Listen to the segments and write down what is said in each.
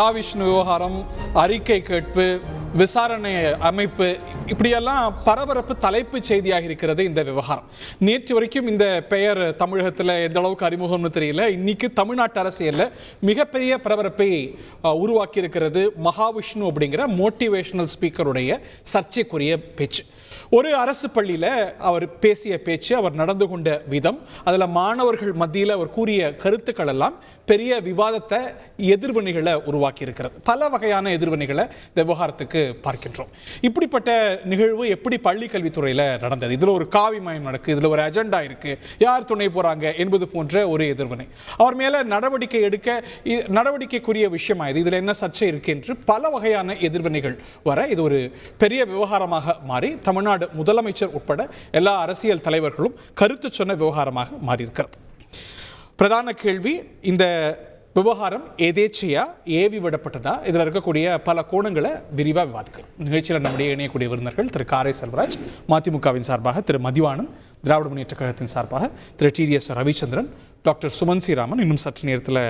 மகாவிஷ்ணு விவகாரம், அறிக்கை கேட்பு, விசாரணை அமைப்பு, இப்படியெல்லாம் பரபரப்பு தலைப்பு செய்தியாக இருக்கிறது இந்த விவகாரம். நேற்று வரைக்கும் இந்த பெயர் தமிழகத்தில் எந்த அளவுக்கு அறிமுகம்னு தெரியல. இன்னைக்கு தமிழ்நாட்டு அரசியலில் மிகப்பெரிய பரபரப்பை உருவாக்கி இருக்கிறது மகாவிஷ்ணு அப்படிங்கிற மோட்டிவேஷனல் ஸ்பீக்கருடைய சர்ச்சைக்குரிய பேச்சு. ஒரு அரசு பள்ளியில் அவர் பேசிய பேச்சு, அவர் நடந்து கொண்ட விதம், அதில் மாணவர்கள் மத்தியில் அவர் கூறிய கருத்துக்கள் எல்லாம் பெரிய விவாதத்தை, எதிர்வினைகளை உருவாக்கி இருக்கிறது. பல வகையான எதிர்வினைகளை இந்த விவகாரத்துக்கு பார்க்கின்றோம். இப்படிப்பட்ட நிகழ்வு எப்படி பள்ளி கல்வித்துறையில் நடந்தது? இதில் ஒரு காவிமயம் நடக்குது, இதில் ஒரு அஜெண்டா இருக்கு, யார் துணை போறாங்க என்பது போன்ற ஒரு எதிர்வினை. அவர் மேல நடவடிக்கை எடுக்க நடவடிக்கைக்குரிய விஷயமா இது, இதில் என்ன சர்ச்சை இருக்கு என்று பல வகையான எதிர்வினைகள் வர இது ஒரு பெரிய விவகாரமாக மாறி தமிழ்நாடு முதலமைச்சர் உட்பட எல்லா அரசியல் தலைவர்களும் கருத்து சொன்ன விவகாரமாக மாறியிருக்கிறது. பிரதான கேள்வி, இந்த விவகாரம் எதேச்சையா ஏவி விடப்பட்டதா? இதில் இருக்கக்கூடிய பல கோணங்களை விரிவாக விவாதிக்கலாம். நிகழ்ச்சியில் நம்முடைய இணையக்கூடிய விருந்தினர்கள் திரு காரை செல்வராஜ் மதிமுகவின் சார்பாக, திரு மதிவானன் திராவிட முன்னேற்ற கழகத்தின் சார்பாக, திரு டிஎஸ் ரவிச்சந்திரன், டாக்டர் சுமன் ஸ்ரீராமன், இன்னும் சற்று நேரத்தில்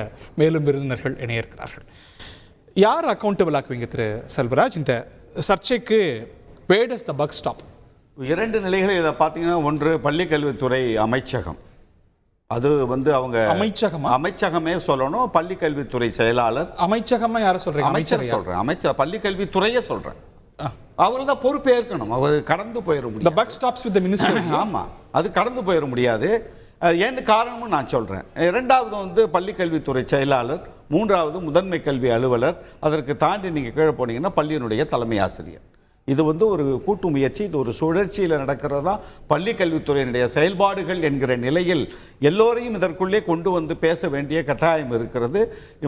மேலும் விருந்தினர்கள் இணைய இருக்கிறார்கள். யார் அக்கௌண்டபிள் ஆக்குவீங்க திரு செல்வராஜ்? இந்த சர்ச்சைக்கு where does the buck stop? இரண்டு நிலைகளில் இதை பார்த்தீங்கன்னா, ஒன்று பள்ளிக்கல்வித்துறை அமைச்சகம், அது அவங்க அமைச்சகமே சொல்லணும். பள்ளிக்கல்வித்துறை செயலாளர், அமைச்சகமா யாரை சொல்றீங்க? அமைச்சர் சொல்றேன், அமைச்சர் பள்ளிக்கல்வித்துறையே சொல்றேன். அவர்கள் தான் பொறுப்பேற்கணும். அவர் கடந்து போயிட முடியாது. The buck stops with the minister. ஆமா, அது கடந்து போயிட முடியாது. ஏன்னு காரணமும் நான் சொல்றேன். இரண்டாவது பள்ளிக்கல்வித்துறை செயலாளர், மூன்றாவது முதன்மை கல்வி அலுவலர், அதற்கு தாண்டி நீங்க கீழே போனீங்கன்னா பள்ளியினுடைய தலைமை ஆசிரியர். இது ஒரு கூட்டு முயற்சி, இது ஒரு சுழற்சியில் நடக்கிறதா பள்ளி கல்வித்துறையினுடைய செயல்பாடுகள் என்கிற நிலையில் எல்லோரையும் இதற்குள்ளே கொண்டு பேச வேண்டிய கட்டாயம் இருக்கிறது.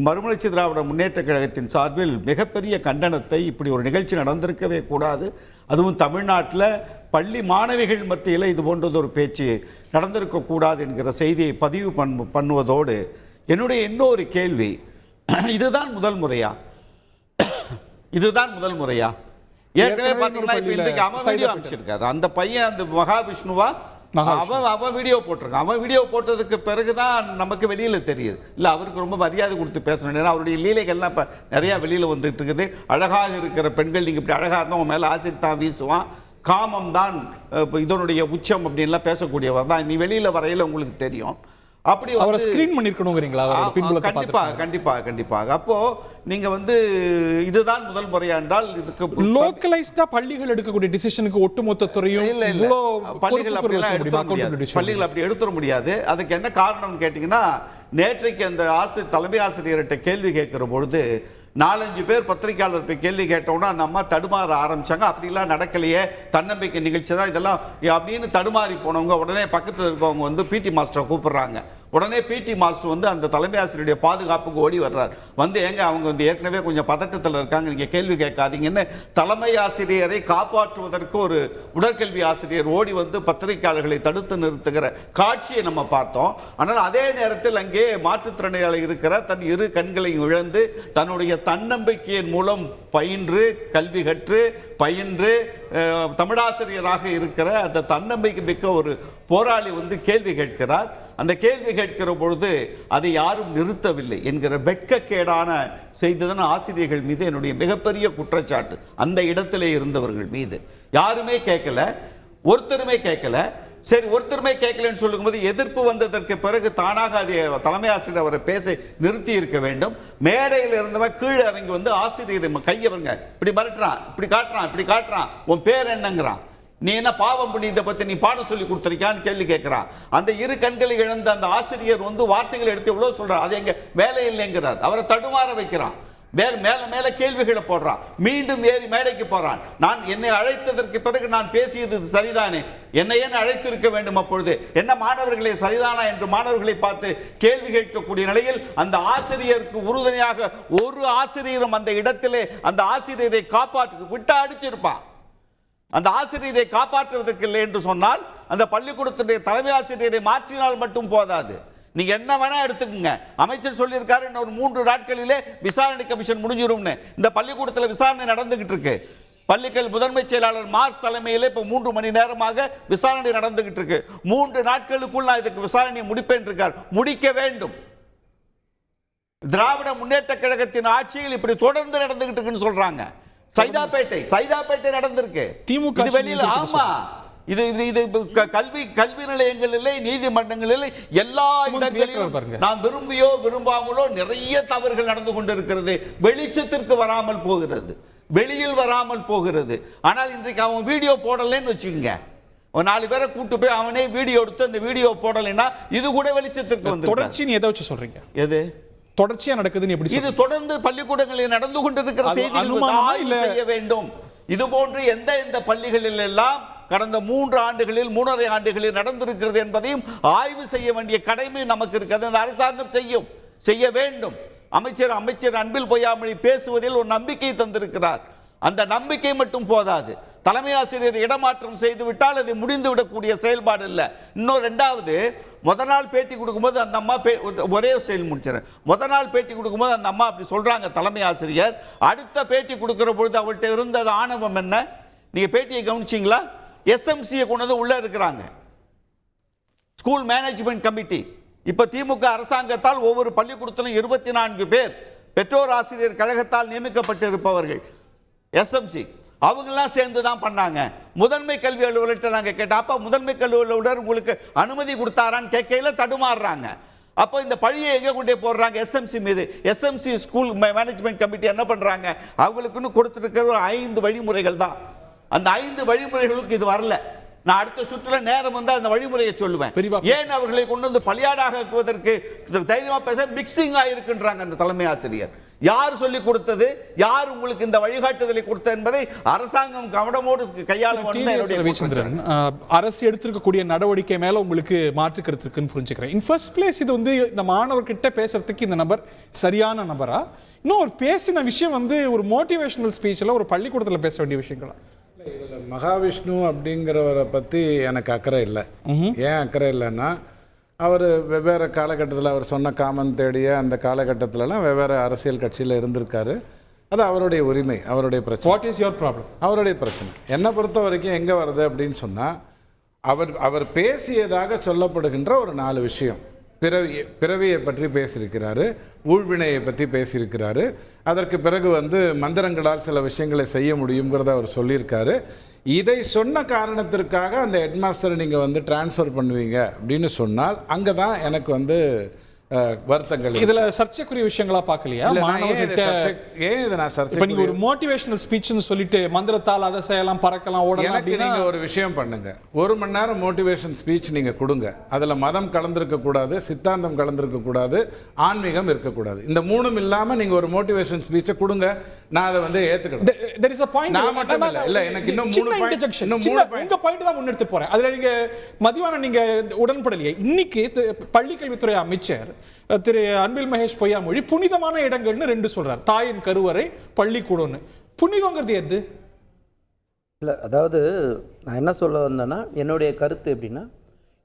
மறுமலர்ச்சி திராவிட முன்னேற்ற கழகத்தின் சார்பில் மிகப்பெரிய கண்டனத்தை, இப்படி ஒரு நிகழ்ச்சி நடந்திருக்கவே கூடாது, அதுவும் தமிழ்நாட்டில் பள்ளி மாணவிகள் மத்தியில் இது போன்றது ஒரு பேச்சு நடந்திருக்கக்கூடாது என்கிற செய்தியை பதிவு பண்ணுவதோடு, என்னுடைய இன்னொரு கேள்வி, இதுதான் முதல் முறையா? ஏற்கனவே பார்த்தீங்கன்னா இப்போ இன்றைக்கு அவன் வீடியோ அனுப்பிச்சிருக்காரு. அந்த பையன், அந்த மகாவிஷ்ணுவா, அவன் வீடியோ போட்டிருக்கான். அவன் வீடியோ போட்டதுக்கு பிறகுதான் நமக்கு வெளியில தெரியுது. இல்லை, அவருக்கு ரொம்ப மரியாதை கொடுத்து பேசணும். ஏன்னா அவருடைய லீலைகள்லாம் இப்போ நிறையா வெளியில் வந்துட்டு இருக்குது. அழகாக இருக்கிற பெண்கள், நீங்கள் இப்படி அழகாக இருந்தால் உன் மேலே ஆசிட் தான் வீசுவான், காமம் தான் இதனுடைய உச்சம் அப்படின்லாம் பேசக்கூடியவர் தான். நீ வெளியில் வரையில் உங்களுக்கு தெரியும். அப்படி அவரை ஸ்கிரீன் பண்ணிருக்கணும்ங்கறீங்களா? கண்டிப்பாக. அப்போ நீங்க இதுதான் முதல் முறையா என்றால், இதுக்கு லோக்கலைஸ்டா பள்ளிகள் எடுக்கக்கூடிய டிசிஷனுக்கு ஒட்டுமொத்த துறையும் பள்ளிகள் அப்படி எடுத்துட முடியாது. அதுக்கு என்ன காரணம் கேட்டீங்கன்னா, நேற்றைக்கு அந்த தலைமை ஆசிரியர்கிட்ட கேள்வி கேட்கிற பொழுது 4-5 பேர் பத்திரிகையாளர் போய் கேள்வி கேட்டோன்னா அந்த அம்மா தடுமாற ஆரம்பிச்சாங்க. அப்படிலாம் நடக்கலையே, தன்னம்பிக்கை நிகழ்ச்சி தான் இதெல்லாம் அப்படின்னு தடுமாறி போனவங்க உடனே பக்கத்தில் இருக்கவங்க பிடி மாஸ்டரை கூப்பிடுறாங்க. உடனே பிடி மாஸ்டர் அந்த தலைமை ஆசிரியருடைய பாதுகாப்புக்கு ஓடி வர்றார். ஏங்க அவங்க ஏற்கனவே கொஞ்சம் பதட்டத்தில் இருக்காங்க, நீங்க கேள்வி கேட்காதீங்கன்னு தலைமை ஆசிரியரை காப்பாற்றுவதற்கு ஒரு உடற்கல்வி ஆசிரியர் ஓடி பத்திரிகையாளர்களை தடுத்து நிறுத்துகிற காட்சியை நம்ம பார்த்தோம். ஆனால் அதே நேரத்தில் அங்கே மாற்றுத்திறனாளி இருக்கிற தன் இரு கண்களையும் இழந்து தன்னுடைய தன்னம்பிக்கையின் மூலம் பயின்று, கல்வி கற்று பயின்று தமிழாசிரியராக இருக்கிற அந்த தன்னம்பிக்கை மிக்க ஒரு போராளி கேள்வி கேட்கிறார். அந்த கேள்வி கேட்கிற பொழுது அதை யாரும் நிறுத்தவில்லை என்கிற வெட்கக்கேடான செய்ததன் ஆசிரியர்கள் மீது என்னுடைய மிகப்பெரிய குற்றச்சாட்டு. அந்த இடத்திலே இருந்தவர்கள் மீது யாருமே கேட்கல, ஒருத்தருமே கேட்கல. சரி, ஒருத்தருமே கேட்கலன்னு சொல்லும்போது எதிர்ப்பு வந்ததற்கு பிறகு தானாக அதை தலைமை ஆசிரியர் அவரை பேச நிறுத்தி இருக்க வேண்டும். மேடையில் இருந்தவன் கீழே இறங்கி ஆசிரியர் கையவங்க இப்படி மிரட்டுறான், இப்படி காட்டுறான், உன் பேர் என்னங்கிறான், நீ என்ன பாவம் பண்ணி இதை பத்தி நீ பாடம் சொல்லி கொடுத்துருக்கான்னு கேள்வி கேட்கிறான். அந்த இரு கண்களை இழந்த அந்த ஆசிரியர் வார்த்தைகளை எடுத்து எவ்வளவு சொல்றார், அது எங்க வேலை இல்லைங்கிறார். அவரை தடுமாற வைக்கிறான், மேல கேள்விகளை போடுறான், மீண்டும் ஏறி மேடைக்கு போறான். என்னை அழைத்ததற்கு பிறகு நான் பேசியது சரிதானே, என்னை ஏன் அழைத்திருக்க வேண்டும்? அப்பொழுது என்ன மாணவர்களை சரிதானா என்று மாணவர்களை பார்த்து கேள்வி கேட்கக்கூடிய நிலையில் அந்த ஆசிரியருக்கு உறுதுணையாக ஒரு ஆசிரியரும் அந்த இடத்திலே அந்த ஆசிரியரை காப்பாற்று விட்டு அடிச்சிருப்பான். அந்த ஆசிரியரை காப்பாற்றுவதற்கு இல்லை என்று சொன்னால் அந்த பள்ளிக்கூடத்துடைய தலைமை ஆசிரியரை மாற்றினால் மட்டும் போதாது. நீங்க என்ன வேணா எடுத்துக்கங்க. அமைச்சர் சொல்லியிருக்காரு, இன்னொரு 3 நாட்களிலே விசாரணை கமிஷன் முடிஞ்சிரும்னு. இந்த பள்ளிக்கூடத்தில் விசாரணை நடந்துகிட்டு இருக்கு. பள்ளிக்கல்வி முதன்மை செயலாளர் மாஸ் தலைமையிலே இப்ப 3 மணி நேரமாக விசாரணை நடந்துகிட்டு இருக்கு. 3 நாட்களுக்குள் நான் இதுக்கு விசாரணையை முடிப்பேன் இருக்கார். முடிக்க வேண்டும். திராவிட முன்னேற்ற கழகத்தின் ஆட்சியில் இப்படி தொடர்ந்து நடந்துகிட்டு இருக்குன்னு சொல்றாங்க. சைதாப்பேட்டை நடந்திருக்கு. திமுக வெளியில ஆமா இது கல்வி நிலையங்களிலே நீதிமன்றங்களிலே எல்லா இடங்களிலும் நாம் விரும்பியோ விரும்பாமலோ நிறைய தவறுகள் நடந்து கொண்டிருக்கிறது. வெளிச்சத்திற்கு வராமல் போகிறது, வெளியில் வராமல் போகிறது. ஆனால் இன்றைக்கு அவன் வீடியோ போடலன்னு வச்சுக்கோங்க, ஒரு 4 பேரை கூட்டு போய் அவனே வீடியோ எடுத்து அந்த வீடியோ போடலைன்னா இது கூட வெளிச்சத்திற்கு வந்து தொடர்ச்சி எதை வச்சு சொல்றீங்க? எது தொடர்ச்சியா நடக்குதுன்னு எப்படி? இது தொடர்ந்து பள்ளிக்கூடங்களில் நடந்து கொண்டிருக்கிற செய்திகள் செய்ய வேண்டும். இது போன்று எந்த பள்ளிகளில் எல்லாம் கடந்த 3 ஆண்டுகளில் 3.5 ஆண்டுகளில் நடந்திருக்கிறது என்பதையும் ஆய்வு செய்ய வேண்டிய கடமை நமக்கு இருக்கிறது. அந்த அரசாங்கம் செய்ய வேண்டும். அமைச்சர் அன்பில் பொய்யாமொழி பேசுவதில் ஒரு நம்பிக்கை தந்திருக்கிறார். அந்த நம்பிக்கை மட்டும் போதாது. தலைமை ஆசிரியர் இடமாற்றம் செய்து விட்டால் அது முடிந்து விடக்கூடிய செயல்பாடு இல்லை. இன்னும் 2வது, முத நாள் பேட்டி கொடுக்கும்போது அந்த அம்மா ஒரே செயல் முடிச்சிடறேன். முத நாள் பேட்டி கொடுக்கும்போது அந்த அம்மா அப்படி சொல்றாங்க தலைமை ஆசிரியர். அடுத்த பேட்டி கொடுக்கிற பொழுது அவள்கிட்ட இருந்தது ஆணவம் என்ன? நீங்க பேட்டியை கவனிச்சிங்களா? எஸ்எம்சியை கொண்டு உள்ள இருக்கிறாங்க, ஸ்கூல் மேனேஜ்மெண்ட் கமிட்டி. இப்ப திமுக அரசாங்கத்தால் ஒவ்வொரு பள்ளிக்கூடத்திலும் 24 பேர் பெற்றோர் ஆசிரியர் கழகத்தால் நியமிக்கப்பட்டிருப்பவர்கள் எஸ்எம்சி. அவங்கெல்லாம் சேர்ந்து தான் பண்ணாங்க. முதன்மை கல்வி அலுவலர்கிட்ட நாங்கள் கேட்டோம், அப்போ முதன்மை கல்வி அலுவலர் உங்களுக்கு அனுமதி கொடுத்தாரான்னு கேட்கையில் தடுமாறுறாங்க. அப்போ இந்த பழியை எங்கே கொண்டே போடுறாங்க? எஸ்எம்சி மீது. எஸ்எம்சி ஸ்கூல் மேனேஜ்மெண்ட் கமிட்டி என்ன பண்ணுறாங்க? அவங்களுக்குன்னு கொடுத்துருக்கிற ஒரு 5 வழிமுறைகள் தான். அந்த 5 வழிமுறைகளுக்கு இது வரல. நான் அடுத்த சுற்றுல நேரம் வந்து அந்த வழிமுறையை சொல்லுவேன். ஏன் அவர்களை கொண்டு வந்து பலியாடாக ஆக்குவதற்கு தைரியமா பேச மிக்சிங் ஆயிருக்குன்றாங்க அந்த தலைமை ஆசிரியர். யார் சொல்லி கொடுத்தது, யார் உங்களுக்கு இந்த வழிகாட்டுதலை கொடுத்தது என்பதை அரசாங்கம் கவனமோடு கையாள வேண்டும். அரசு எடுத்திருக்கக்கூடிய நடவடிக்கை மேல உங்களுக்கு மாற்று கருத்து இருக்குன்னு புரிஞ்சுக்கிறேன். இன் ஃபர்ஸ்ட் பிளேஸ் இது வந்து இந்த மாணவர்கிட்ட பேசுறதுக்கு இந்த நபர் சரியான நபரா? இன்னும் ஒரு பேசின விஷயம் வந்து ஒரு மோட்டிவேஷனல் ஸ்பீச்ல ஒரு பள்ளிக்கூடத்தில் பேச வேண்டிய விஷயங்களா? இதில் மகாவிஷ்ணு அப்படிங்கிறவரை பற்றி எனக்கு அக்கறை இல்லை. ஏன் அக்கறை இல்லைன்னா, அவர் வெவ்வேறு காலகட்டத்தில் அவர் சொன்ன காமன் தேடிய அந்த காலகட்டத்திலலாம் வெவ்வேறு அரசியல் கட்சியில் இருந்திருக்காரு. அது அவருடைய உரிமை, அவருடைய பிரச்சனை. What is your problem? அவருடைய பிரச்சனை. என்னை பொறுத்த வரைக்கும் எங்கே வருது அப்படின்னு சொன்னால், அவர் பேசியதாக சொல்லப்படுகின்ற ஒரு 4 விஷயம். பிறவியை பற்றி பேசியிருக்கிறாரு, ஊழ்வினையை பற்றி பேசியிருக்கிறாரு. அதற்கு பிறகு வந்து மந்திரங்களால் சில விஷயங்களை செய்ய முடியுங்கிறத அவர் சொல்லியிருக்காரு. இதை சொன்ன காரணத்திற்காக அந்த ஹெட்மாஸ்டரை நீங்கள் வந்து டிரான்ஸ்ஃபர் பண்ணுவீங்க அப்படின்னு சொன்னால் அங்கே தான் எனக்கு வந்து வருத்தங்கள். இதுல சர்ச்சைக்குரிய விஷயங்களா பார்க்கலையா? ஏன் இதை நான் சர்ச்சை, நீங்க ஒரு மோட்டிவேஷனல் ஸ்பீச்னு சொல்லிட்டு மந்திரத்தால் அதை செய்யலாம், பறக்கலாம், ஓடலாம். நீங்க ஒரு விஷயம் பண்ணுங்க, 1 மணி நேரம் மோட்டிவேஷன் ஸ்பீச் நீங்க கொடுங்க. அதுல மதம் கலந்திருக்க கூடாது, சித்தாந்தம் கலந்திருக்க கூடாது, ஆன்மீகம் இருக்கக்கூடாது. இந்த 3ம் இல்லாம நீங்க ஒரு மோட்டிவேஷன் ஸ்பீச்சை கொடுங்க. நான் அதை வந்து ஏத்துக்கிறேன். there is a point. நான் மட்டும் இல்ல, எனக்கு இன்னும் 3 பாயிண்ட் உங்க பாயிண்ட் தான் முன்னெடுத்து போறேன். அதுல நீங்க மதிவான நீங்க உடன்படலையே. இன்னைக்கு பள்ளிக்கல்வித்துறை அமைச்சர் திரு அன்பில் மகேஷ் பொய்யாமொழி புனிதமான இடங்கள்னு 2 சொல்றார். தாயின் கருவறை, பள்ளிக்கூடம்னு. புனிதங்கிறது எது? இல்லை, அதாவது நான் என்ன சொல்ல வந்தேன்னா, என்னுடைய கருத்து எப்படின்னா,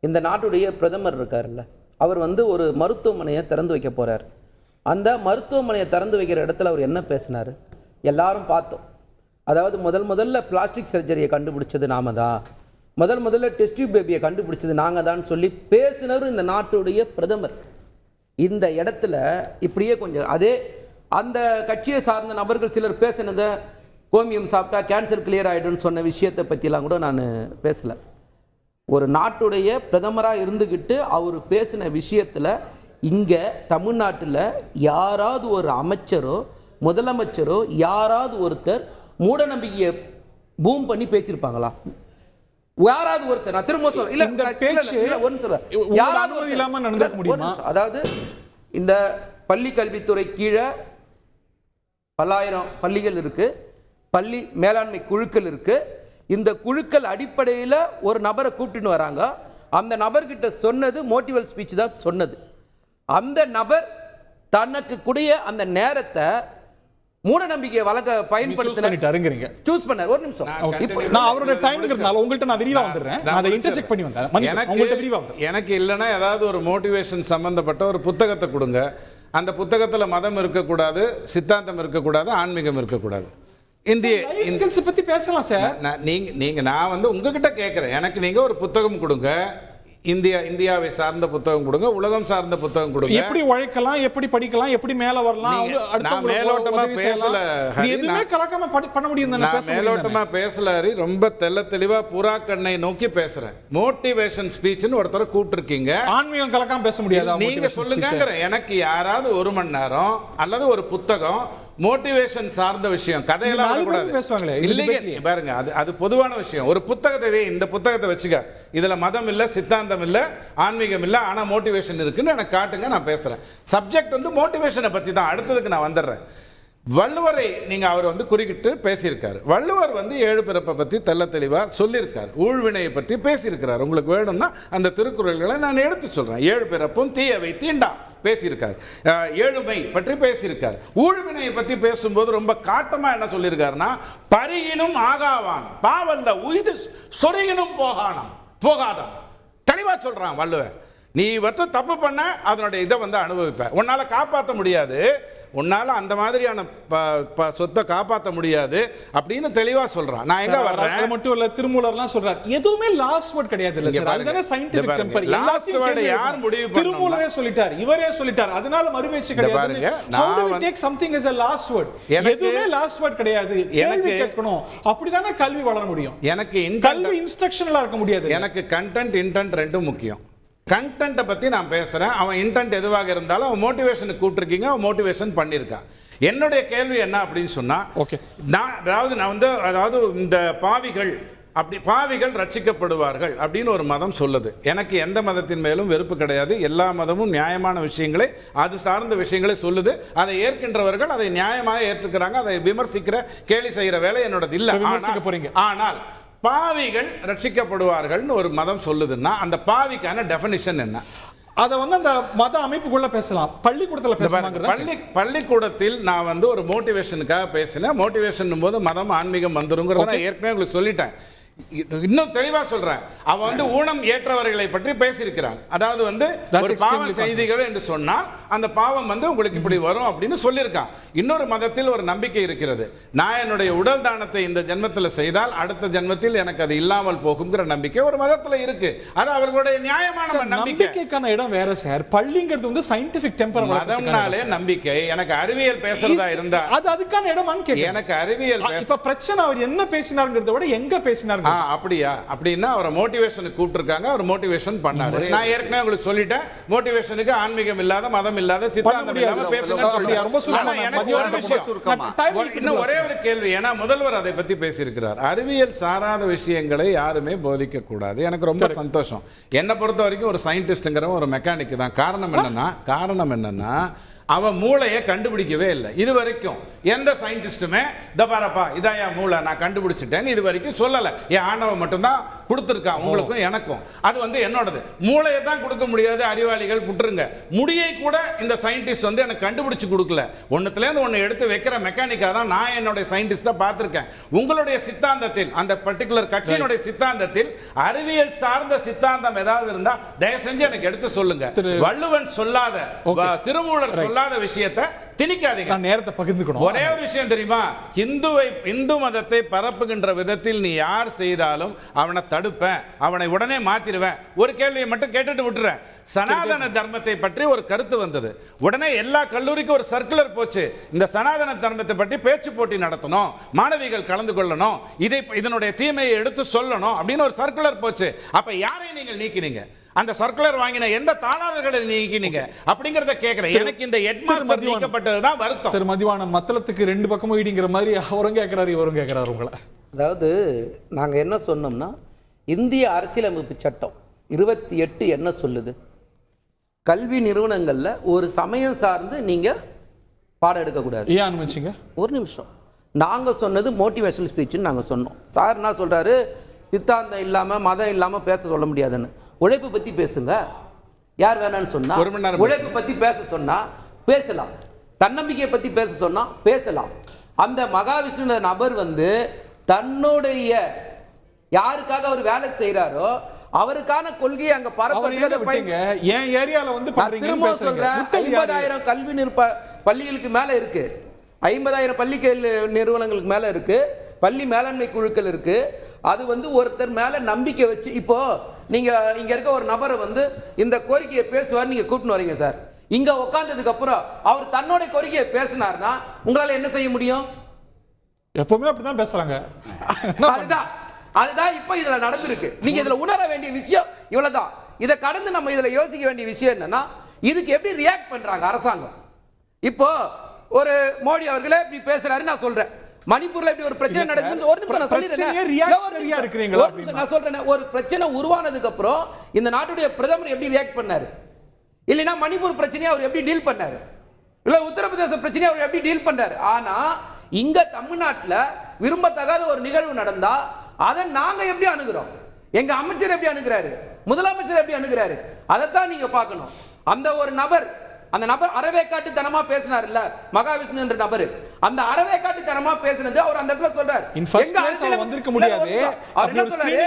இந்த நாட்டுடைய பிரதமர் இருக்கார்ல, அவர் வந்து ஒரு மருத்துவமனையை திறந்து வைக்க போறார். அந்த மருத்துவமனையை திறந்து வைக்கிற இடத்துல அவர் என்ன பேசினார் எல்லாரும் பார்த்தோம். அதாவது முதல்ல பிளாஸ்டிக் சர்ஜரியை கண்டுபிடிச்சது நாம தான், முதல்ல டெஸ்ட் டியூப் பேபியை கண்டுபிடிச்சது நாங்கள் தான் சொல்லி பேசினவர் இந்த நாட்டுடைய பிரதமர். இந்த இடத்துல இப்படியே கொஞ்சம் அதே அந்த கட்சியை சார்ந்த நபர்கள் சிலர் பேசினதை கோமியம் சாப்பிட்டா கேன்சர் கிளியர் ஆகிடும்னு சொன்ன விஷயத்தை பற்றிலாம் கூட நான் பேசலை. ஒரு நாட்டுடைய பிரதமராக இருந்துக்கிட்டு அவர் பேசின விஷயத்தில் இங்கே தமிழ்நாட்டில் யாராவது ஒரு அமைச்சரோ முதலமைச்சரோ யாராவது ஒருத்தர் மூடநம்பிக்கையை பூம் பண்ணி பேசியிருப்பாங்களா? யாராவது ஒருத்தர், நான் திரும்ப சொல்ல இல்ல, இந்த பேச்சு ஒன்னு சொல்றேன், யாராவது ஒரு இல்லாம நடந்துக்க முடியுமா? அதாவது இந்த பள்ளி கல்வித்துறை கீழே பல்லாயிரம் பள்ளிகள் இருக்கு, பள்ளி மேலாண்மை குழுக்கள் இருக்கு. இந்த குழுக்கள் அடிப்படையில் ஒரு நபரை கூப்பிட்டுன்னு வராங்க. அந்த நபர்கிட்ட சொன்னது மோட்டிவல் ஸ்பீச் தான் சொன்னது. அந்த நபர் தனக்கு கூடிய அந்த நேரத்தை மூட நம்பிக்கை வழக்க பயன்படுத்தினாருங்க. சூஸ் பண்ணார். ஒரு நிமிஷம், நான் அவரோட டைம்ங்கிறதுனால உங்கள்கிட்ட நான் விரிவா வந்துடுறேன். நான் அதை இன்டர்செக்ட் பண்ணி வந்தேன். உங்கள்கிட்ட விரிவா எனக்கு இல்லைன்னா ஏதாவது ஒரு மோட்டிவேஷன் சம்பந்தப்பட்ட ஒரு புத்தகத்தை கொடுங்க. அந்த புத்தகத்தில் மதம் இருக்கக்கூடாது, சித்தாந்தம் இருக்கக்கூடாது, ஆன்மீகம் இருக்கக்கூடாது. இந்திய பத்தி பேசலாம் சார். நான் வந்து உங்ககிட்ட கேட்குறேன், எனக்கு நீங்க ஒரு புத்தகம் கொடுங்க. இந்தியாவை சார்ந்த புத்தகம் கொடுங்க, உலகம் சார்ந்த புத்தகம் கொடுங்க. எப்படி உழைக்கலாம், எப்படி படிக்கலாம், எப்படி மேல வரலாம், நான் மேலோட்டமா பேசல, எதுவுமே கலக்காம பண்ண முடியும். நான் மேலோட்டமா பேசல ஹரி, ரொம்ப தெளிவா புறாக்கண்ணை நோக்கி பேசுறேன். மோட்டிவேஷன் ஸ்பீச்னு ஒருத்தரை கூப்பிட்டுருக்கீங்க, ஆன்மீகம் கலக்காம பேச முடியாது. நீங்க சொல்லுங்க. எனக்கு யாராவது 1 மணி நேரம் அல்லது ஒரு புத்தகம் மோட்டிவேஷன் சார்ந்த விஷயம், கதையெல்லாம் பேசுவாங்களே இல்லைங்க, பாருங்க, அது பொதுவான விஷயம். ஒரு புத்தகத்தை, இந்த புத்தகத்தை வச்சுக்க, இதுல மதம் இல்ல, சித்தாந்தம் இல்ல, ஆன்மீகம் இல்ல, ஆனா மோட்டிவேஷன் இருக்குன்னு எனக்கு காட்டுங்க, நான் பேசுறேன். சப்ஜெக்ட் வந்து மோட்டிவேஷனை பத்தி தான். அடுத்ததுக்கு நான் வந்துடுறேன். வள்ளுவரை நீங்க அவர் வந்து குறிக்கிட்டு பேசியிருக்காரு. வள்ளுவர் வந்து 7 பிறப்பை பத்தி தெளிவா சொல்லியிருக்காரு, ஊழ்வினையை பற்றி பேசியிருக்கிறார். உங்களுக்கு வேணும்னா அந்த திருக்குறள்களை நான் எடுத்து சொல்றேன். 7 பிறப்பும் தீயவை தீண்டா பேசியிருக்காரு, ஏழுமை பற்றி பேசியிருக்காரு. ஊழ்வினையை பற்றி பேசும்போது ரொம்ப காட்டமா என்ன சொல்லியிருக்காருன்னா, பரியினும் ஆகாவான் பாவல்ல உய்து சொருகினும் போகாதான் தெளிவா சொல்றான் வள்ளுவர். நீ வந்து தப்பு பண்ண அதனுடைய இதை வந்து அனுபவிப்ப, உன்னால காப்பாற்ற முடியாது, உன்னால அந்த மாதிரியான சொத்தை காப்பாற்ற முடியாது அப்படின்னு தெளிவா சொல்றான். நான் எங்க வர்றேன், அது மட்டும் இல்ல, திருமூலர்லாம் சொல்றார் எதுவுமே லாஸ்ட் வேர்ட் கிடையாது இல்ல சார். அதுதானே சயின்டிஃபிக் டெம்பர். லாஸ்ட் வேர்ட் யார் முடிவு பண்ணா? திருமூலரே சொல்லிட்டார், இவரே சொல்லிட்டார். அதனால மறுபேச்சு கிடையாது. How do we take something as a last word? எதுவுமே லாஸ்ட் வேர்ட் கிடையாது. எனக்கு கேட்கணும், அப்படிதானே கல்வி வளர முடியும். எனக்கு கல்வி இன்ஸ்ட்ரக்ஷனலா இருக்க முடியாது. எனக்கு கண்டென்ட் இன்டென்ட் ரெண்டும் முக்கியம். கண்டென்ட்டை பற்றி நான் பேசுகிறேன். அவன் இன்டென்ட் எதுவாக இருந்தாலும் அவன் மோட்டிவேஷனுக்கு கூப்பிட்டுருக்கீங்க, அவன் மோட்டிவேஷன் பண்ணியிருக்கான். என்னுடைய கேள்வி என்ன அப்படின்னு சொன்னால், ஓகே, அதாவது இந்த பாவிகள் ரட்சிக்கப்படுவார்கள் அப்படின்னு ஒரு மதம் சொல்லுது. எனக்கு எந்த மதத்தின் மேலும் வெறுப்பு கிடையாது. எல்லா மதமும் நியாயமான விஷயங்களை, அது சார்ந்த விஷயங்களை சொல்லுது. அதை ஏற்கின்றவர்கள் அதை நியாயமாக ஏற்றுக்கிறாங்க. அதை விமர்சிக்கிற, கேலி செய்கிற வேலை என்னோடது இல்லை. ஆனால் பாவிகள் ரட்சிக்கப்படுவார்கள்னு ஒரு மதம் சொல்லுதுன்னா அந்த பாவிக்கான டெஃபினிஷன் என்ன? அதை வந்து அந்த மத அமைப்புக்குள்ள பேசலாம், பள்ளிக்கூடத்தில் பேசலாம். பள்ளிக்கூடத்தில் நான் வந்து ஒரு மோட்டிவேஷனுக்காக பேசினேன். மோட்டிவேஷன் போது மதம் ஆன்மீகம் வந்துருங்கிறத நான் ஏற்கனவே உங்களுக்கு சொல்லிட்டேன். இன்னும் தெளிவா சொல்றேன், அவன் வந்து ஊனம் ஏற்றவர்களை பற்றி பேசியிருக்கிறான். அதாவது வந்து ஒரு பாவ செய்திகள் என்று சொன்னால் அந்த பாவம் வந்து உங்களுக்கு இப்படி வரும் அப்படின்னு சொல்லியிருக்கான். இன்னொரு மதத்தில் ஒரு நம்பிக்கை இருக்கிறது, நான் என்னுடைய உடல் தானத்தை இந்த ஜென்மத்தில் செய்தால் அடுத்த ஜென்மத்தில் எனக்கு அது இல்லாமல் போகுங்கிற நம்பிக்கை ஒரு மதத்தில் இருக்கு. அது அவர்களுடைய நியாயமான நம்பிக்கைக்கான இடம் வேற சார். பள்ளிங்கிறது வந்து சயின்டிபிக் டெம்பர். மதம்னாலே நம்பிக்கை. எனக்கு அறிவியல் பேசுறதா இருந்தா அது அதுக்கான இடம். எனக்கு அறிவியல் இப்ப பிரச்சனை அவர் என்ன பேசினாருங்கிறத விட எங்க பேசினார். அப்படியா? அப்படின்னா அவரை மோட்டிவேஷனுக்கு கூப்பிட்டுருக்காங்க, அவர் மோட்டிவேஷன் பண்ணாரு. நான் ஏற்கனவே உங்களுக்கு சொல்லிட்டேன், மோட்டிவேஷனுக்கு ஆன்மீகம் இல்லாத, மதம் இல்லாத, சித்தாந்தம் இல்லாத பேசுங்க. இன்னும் ஒரே ஒரு கேள்வி, ஏன்னா முதல்வர் அதை பத்தி பேசியிருக்கிறார். அறிவியல் சாராத விஷயங்களை யாருமே போதிக்க கூடாது. எனக்கு ரொம்ப சந்தோஷம். என்னை பொறுத்த வரைக்கும் ஒரு சயின்டிஸ்ட்ங்கிற ஒரு மெக்கானிக் தான். காரணம் என்னன்னா அவன் மூளையை கண்டுபிடிக்கவே இல்லை இது வரைக்கும். எந்த சயின்டிஸ்டுமே பாரப்பா இதான் என் மூளை நான் கண்டுபிடிச்சிட்டேன்னு இது வரைக்கும் சொல்லலை. என் ஆணவம் மட்டும்தான் கொடுத்துருக்கான் உங்களுக்கும் எனக்கும். அது வந்து என்னோடது. மூளையை தான் கொடுக்க முடியாது, அறிவாளிகள் புட்டுருங்க. முடியை கூட இந்த சயின்டிஸ்ட் வந்து எனக்கு கண்டுபிடிச்சு கொடுக்கல. ஒன்றுத்துலேருந்து ஒன்று எடுத்து வைக்கிற மெக்கானிக்காக தான் நான் என்னுடைய சயின்டிஸ்டை பார்த்துருக்கேன். உங்களுடைய சித்தாந்தத்தில், அந்த பர்டிகுலர் கட்சியினுடைய சித்தாந்தத்தில் அறிவியல் சார்ந்த சித்தாந்தம் ஏதாவது இருந்தால் தயவு செஞ்சு எனக்கு எடுத்து சொல்லுங்க. வள்ளுவன் சொல்லாத, திருமூலர் சொல்லாத விஷயத்தை திணிக்காதீங்க. நேரத்தை பகிர்ந்துக்கணும். ஒரே ஒரு விஷயம் தெரியுமா, இந்து மதத்தை பரப்புகின்ற விதத்தில் நீ யார் செய்தாலும் அவனை தடுப்பேன், அவனை உடனே மாத்திடுவேன். ஒரு கேள்வியை மட்டும் கேட்டுட்டு விட்டுறேன். சனாதன தர்மத்தை பற்றி ஒரு கருத்து வந்தது, உடனே எல்லா கல்லூரிக்கும் ஒரு சர்க்குலர் போச்சு, இந்த சனாதன தர்மத்தை பற்றி பேச்சு போட்டி நடத்தணும், மாணவிகள் கலந்து கொள்ளணும், இதனுடைய தீமையை எடுத்து சொல்லணும் அப்படின்னு ஒரு சர்க்குலர் போச்சு. அப்ப யாரை நீங்கள் நீக்கினீங்க? அந்த சர்க்குலர் வாங்கின எந்த தாளாளர்களை நீக்கினீங்க அப்படிங்கறத கேக்குறேன். எனக்கு இந்த ஹெட்மாஸ்டர் நீக்கப்பட்டதுதான் வருத்தம். திரு மதிவாணன் மத்தளத்துக்கு 2 பக்கமும் இடிங்கிற மாதிரி அவரும் கேட்கிறாரு இவரும் கேட்கிறாரு உங்களை. அதாவது நாங்கள் என்ன சொன்னோம்னா, இந்திய அரசியலமைப்பு சட்டம் 28 என்ன சொல்லுது? கல்வி நிறுவனங்களில் ஒரு சமயம் சார்ந்து நீங்கள் பாடம் எடுக்கக்கூடாது. ஏன் அனுமதிச்சிங்க? ஒரு நிமிஷம். நாங்கள் சொன்னது மோட்டிவேஷனல் ஸ்பீச்சுன்னு நாங்கள் சொன்னோம். சார் என்ன சொல்கிறாரு, சித்தாந்தம் இல்லாமல் மதம் இல்லாமல் பேச சொல்ல முடியாதுன்னு. உழைப்பு பற்றி பேசுங்க, யார் வேணான்னு சொன்னா, உழைப்பு பற்றி பேச சொன்னால் பேசலாம், தன்னம்பிக்கையை பற்றி பேச சொன்னால் பேசலாம். அந்த மகாவிஷ்ணு நபர் வந்து தன்னுடைய யாருக்காக அவர் வேலை செய்கிறாரோ அவருக்கான கொள்கையை அங்க பரப்புறதுக்கு ஏன் ஏரியால வந்து திரும்ப சொல்றேன், 50,000 கல்வி பள்ளிகளுக்கு மேல இருக்கு, 50,000 பள்ளி நிறுவனங்களுக்கு மேல இருக்கு, பள்ளி மேலாண்மை குழுக்கள் இருக்கு. அது வந்து ஒருத்தர் மேல நம்பிக்கை வச்சு, இப்போ நீங்க இங்க இருக்க ஒரு நபரை வந்து இந்த கோரிக்கையை பேசுவார், நீங்க கூப்பிட்டு வரீங்க சார். இங்க உட்கார்ந்ததுக்கு அப்புறம் அவர் தன்னோட கோரிக்கையை பேசினார்னா உங்களால என்ன செய்ய முடியும்? எப்பவுமே அப்படிதான் பேசுறாங்க. அதுதான் இப்ப இதுல நடந்திருக்கு. நீங்க இதுல உணர வேண்டிய விஷயம் இவ்வளவுதான். இதை கடந்து நம்ம இதுல யோசிக்க வேண்டிய விஷயம் என்னன்னா, இதுக்கு எப்படி ரியாக்ட் பண்றாங்க அரசாங்கம். இப்போ ஒரு மோடி அவர்களே இப்படி பேசுறாரு, நான் சொல்றேன். மணிப்பூர்ல இப்படி ஒரு பிரச்சனை நடக்குது, ஒரு நிமிஷம் நான் சொல்லிடுறேன். நான் சொல்றேன், ஒரு பிரச்சனை உருவானதுக்கு அப்புறம் இந்த நாட்டுடைய பிரதமர் எப்படி ரியாக்ட் பண்ணாரு, இல்லைன்னா மணிப்பூர் பிரச்சனையை அவர் எப்படி டீல் பண்ணாரு, இல்ல உத்தரப்பிரதேச பிரச்சனையை அவர் எப்படி டீல் பண்ணாரு. ஆனா இங்க தமிழ்நாட்டில் விரும்பத்தகாத ஒரு நிகழ்வு நடந்தா அதை நாங்க எப்படி அணுகிறோம், எங்க அமைச்சர் எப்படி அணுகிறாரு, முதலமைச்சர் எப்படி அணுகிறாரு, அதைத்தான் நீங்க பார்க்கணும். அந்த ஒரு நபர், அந்த நபர் அறவேக்காட்டுத்தனமா பேசினார் இல்ல, மகாவிஷ்ணு என்ற நபர், அந்த அறவேக்காட்டுத்தனமா பேசினது அவர் அந்த இடத்துல சொல்றாரு. வந்திருக்க முடியாது. அவர் என்ன சொல்றாரு,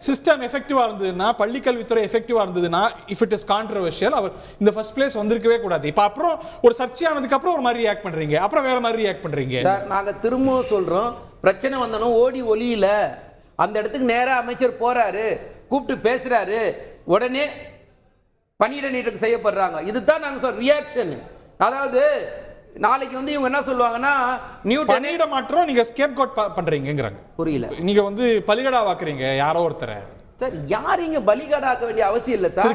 சிஸ்டம் எஃபெக்டிவா இருந்ததுன்னா, பள்ளிக்கல்வித்துறை எஃபெக்டிவா இருந்ததுன்னா, இஃப் இட் இஸ் கான்ட்ரோவர்ஷியல், அவர் இந்த ஃபர்ஸ்ட் பிளேஸ் வந்திருக்கவே கூடாது. இப்ப அப்புறம் ஒரு சர்ச்சையானதுக்கு அப்புறம் ஒரு மாதிரி ரியாக்ட் பண்றீங்க, அப்புறம் வேற மாதிரி ரியாக்ட் பண்றீங்க. சார் நாங்க திரும்பவும் சொல்றோம், பிரச்சனை வந்தனும் ஓடி ஒலியில அந்த இடத்துக்கு நேரா அமைச்சர் போறாரு, கூப்பிட்டு பேசுறாரு, உடனே பணியிட நீக்கம் செய்யப்படுறாங்க. இதுதான் நாங்க சொல்ற ரியாக்ஷன். அதாவது நாளைக்கு வந்து இவங்க என்ன சொல்லுவாங்கன்னா, பணியிட மாற்றம் நீங்க ஸ்கேப் கோட் பண்றீங்கங்கறாங்க. புரியல, நீங்க வந்து பலிகடா வாக்குறீங்க யாரோ ஒருத்தரை. சார் யார் இங்க பலிகடாக்க வேண்டிய அவசியம் இல்ல சார்.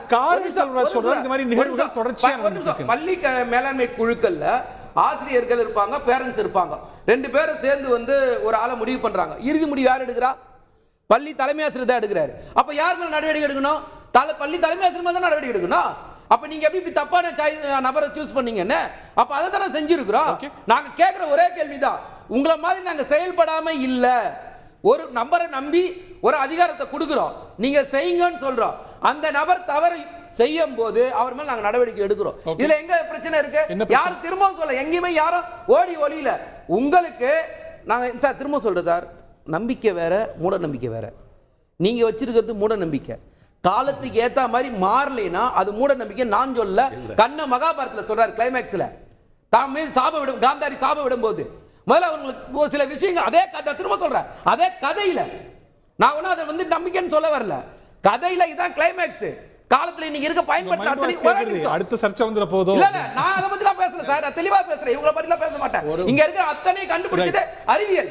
சொல்றது இந்த மாதிரி நிகழ்வுகள் தொடர்ச்சியா நடந்துருக்கு. பள்ளி மேலாண்மை குழுக்கள்ல ஆசிரியர்கள் இருப்பாங்க, பேரண்ட்ஸ் இருப்பாங்க, ரெண்டு பேரும் சேர்ந்து வந்து ஒரு ஆளை முடிவு பண்றாங்க. இறுதி முடிவு யார் எடுக்கிறா? பள்ளி தலைமை ஆசிரியர் தான் எடுக்கிறாரு. அப்ப யார் மேல நடவடிக்கை எடுக்கணும்? பள்ளி தலைமை ஆசிரியர் மேல தான் நடவடிக்கை எடுக்கணும். அப்ப நீங்க எப்படி தப்பான நபரை சூஸ் பண்ணீங்கன்னு அப்ப அதை தானே செஞ்சிருக்கிறோம். நாங்க கேட்கிற ஒரே கேள்விதான், உங்களை மாதிரி நாங்க செயல்படாம இல்ல, ஒரு நபரை நம்பி ஒரு அதிகாரத்தை கொடுக்கிறோம், நீங்க செய்யுங்கன்னு சொல்றோம். அந்த நபர் தவறு செய்யும் போது அவர் மேல நாங்க நடவடிக்கை எடுக்கிறோம். இதுல எங்க பிரச்சனை இருக்கு? யாரும் திரும்பவும் சொல்ல, எங்கேயுமே யாரும் ஓடி ஒளியில. உங்களுக்கு நாங்க சார் திரும்ப சொல்றேன் சார், நம்பிக்கை வேற, மூட நம்பிக்கை வேற. நீங்க வச்சிருக்கிறது மூட நம்பிக்கை, காலத்துக்கு ஏத்த மாதிரி மாறலைன்னா அது மூட நம்பிக்கை. நான் சொல்ல, கண்ண மகாபாரதத்துல சொல்றாரு கிளைமேக்ஸ்ல, தான் மீது சாபம் விடும், காந்தாரி சாபம் விடும் போது முதல்ல அவங்களுக்கு ஒரு சில விஷயங்கள், அதே கதை திரும்ப சொல்றேன், அதே கதையில நான் ஒன்னும் அதை வந்து நம்பிக்கைன்னு சொல்ல வரல, கதையில இதான் கிளைமேக்ஸ். காலத்துல நீங்க இருக்க பயன்படுத்த அடுத்த சர்ச்சை வந்துற போதும். இல்ல இல்ல, நான் அதை பத்தி தான் பேசல சார், நான் தெளிவா பேசுறேன், இவங்கள பத்தி எல்லாம் பேச மாட்டேன். இங்க இருக்க அத்தனை கண்டுபிடிச்சது அறிவியல்.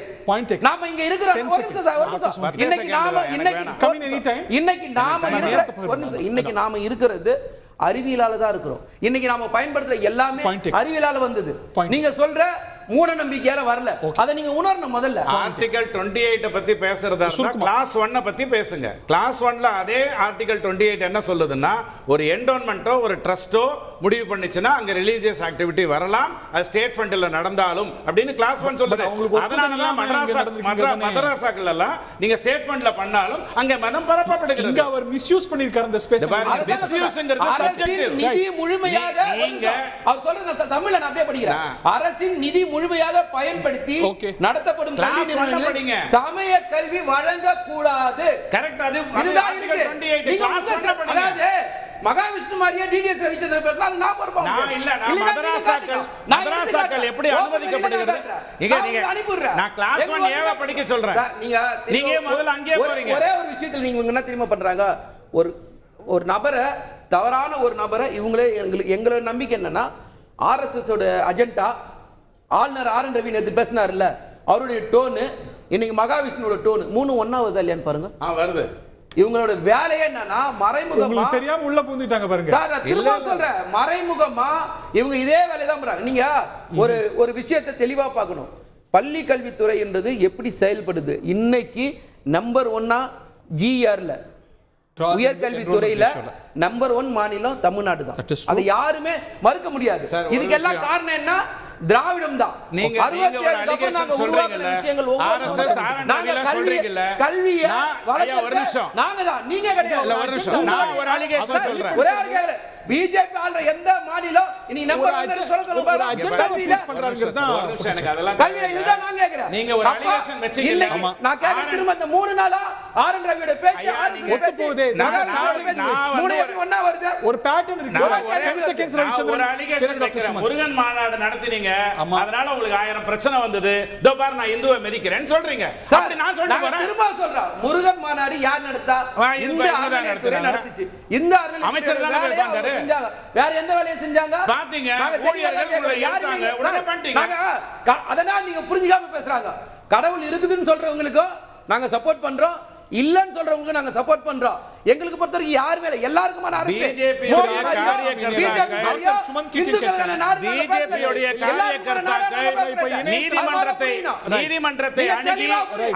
நாம இங்க இருக்கிற இன்னைக்கு நாம இருக்கிறது அறிவியலால தான் இருக்கிறோம். இன்னைக்கு நாம பயன்படுத்துற எல்லாமே அறிவியலால வந்தது. நீங்க சொல்ற மூட நம்பிக்கையால வரல, அதை நீங்க உணரணும். முதல்ல ஆர்டிகல் 28 பத்தி பேசுறதா இருந்தா கிளாஸ் 1 பத்தி பேசுங்க. கிளாஸ் 1ல அதே ஆர்டிகல் 28 என்ன சொல்லுதுன்னா, ஒரு என்டோன்மென்ட்டோ ஒரு ட்ரஸ்டோ முடிவு பண்ணிச்சுன்னா அங்க ரிலீஜியஸ் ஆக்டிவிட்டி வரலாம், அது ஸ்டேட் ஃபண்ட்ல நடந்தாலும் அப்படின்னு கிளாஸ் 1 சொல்லுது. அதனால தான் மதரசாக்கள் எல்லாம் நீங்க ஸ்டேட் ஃபண்ட்ல பண்ணாலும் அங்க மதம் பரப்பப்படுகிறது. இங்க அவர் மிஸ்யூஸ் பண்ணிருக்கார் அந்த ஸ்பேஸ். மிஸ்யூஸ்ங்கிறது சப்ஜெக்டிவ். நிதி முழுமையாக அவர் சொல்றது தமிழ்ல நான் அப்படியே படிக்கிறேன். அரசின் நிதி முழுமையாக பயன்படுத்தி நடத்தப்படும் கல்வி நிறுவனங்களில் சமய கல்வி வழங்க கூடாது. கரெக்ட். அது அதாவது மகாவிஷ்ணு மாதிரியா டிடிஎஸ் ரவிச்சந்திரன் பேசுறாங்க, நான் பொறுப்பேன். நான் இல்ல, நான் மதரசாக்கள் எப்படி அனுமதிக்கப்படுகிறது நீங்க அனுப்பிடுறேன். நான் கிளாஸ் 1 ஏவ படிக்க சொல்றேன். நீங்க முதல்ல அங்கேயே போறீங்க. ஒரே ஒரு விஷயத்துல நீங்க என்ன தெரியுமா பண்றாங்க, ஒரு நபரை, தவறான ஒரு நபரை இவங்களே, எங்களோட நம்பிக்கை என்னன்னா, ஆர்எஸ்எஸ் ஓட அஜெண்டா, ஆளுநர் ஆர் என் ரவி நேற்று பேசினார்ல, அவருடைய டோனு இன்னைக்கு மகாவிஷ்ணுவோட டோனு மூணு ஒண்ணா வருதா இல்லையான்னு பாருங்க. வருது. இவங்களோட வேலையே என்னன்னா மறைமுகமா தெரியாம உள்ள புகுந்துட்டாங்க பாருங்க சார். நான் திரும்ப சொல்றேன், மறைமுகமா இவங்க இதே வேலையை தான் பண்றாங்க. நீங்க ஒரு விஷயத்தை தெளிவா பார்க்கணும். பள்ளி கல்வித்துறை என்றது எப்படி செயல்படுது. இன்னைக்கு நம்பர் 1 ஜிஆர்ல உயர்கல்வித்துறையில நம்பர் 1 மாநிலம் தமிழ்நாடு தான். அது யாருமே மறுக்க முடியாது. இதுக்கெல்லாம் காரணம் என்ன? திராவிடம் தான். நீங்க 67 அப்புறம் நாங்க உருவாக்குற விஷயங்கள் கல்வியை வளர்க்க நாங்க தான், நீங்க கிடையாது. நான் ஒரு அலிகேஷன் சொல்றேன். ஒரே ஒரு கேக்குறேன், பிஜேபி ஆள்ற எந்த மாநிலம் இன்னைக்கு நம்பர் சொல்ல கல்வியில இதுதான் நான் கேக்குறேன். நீங்க ஒரு அலிகேஷன் வெச்சீங்க. நான் கேக்குற திரும்ப இந்த 3 நாளா ஆர்.என். ரவியோட பேச்சு ஒண்ணா வருது. ஒரு பேட்டர்ன் இருக்கு. 10 செகண்ட்ஸ் ஒரு அலிகேஷன் வைக்கிறேன். முருகன் மாநாடு நடத்தினீங்க, அதனால உங்களுக்கு 1000 பிரச்சனை வந்தது. இதோ பாரு நான் இந்துவை மதிக்கிறேன்னு சொல்றீங்க. அப்படி நான் சொல்லிட்டு போறேன். திரும்ப சொல்றேன், முருகன் மாநாடு யார் நடத்தா? இந்த அறநிலையத்துறை நடத்துச்சு. இந்த அமைச்சர் தான செஞ்சாங்க. வேற எந்த வேலையை செஞ்சாங்க பாத்தீங்க? ஊழியர்கள் யாருங்க உடனே பண்ணிட்டீங்க. அதனால நீங்க புரிஞ்சுக்காம பேசுறாங்க. கடவுள் இருக்குதுன்னு சொல்றவங்களுக்கு நாங்க சப்போர்ட் பண்றோம், இல்லன்னு சொல்றவங்களுக்கு நாங்க சப்போர்ட் பண்றோம். எங்களுக்கு பொறுத்தவரைக்கும் யார் மேல எல்லாருக்குமான அரசு பிஜேபி நீதிமன்றத்தை அணுகி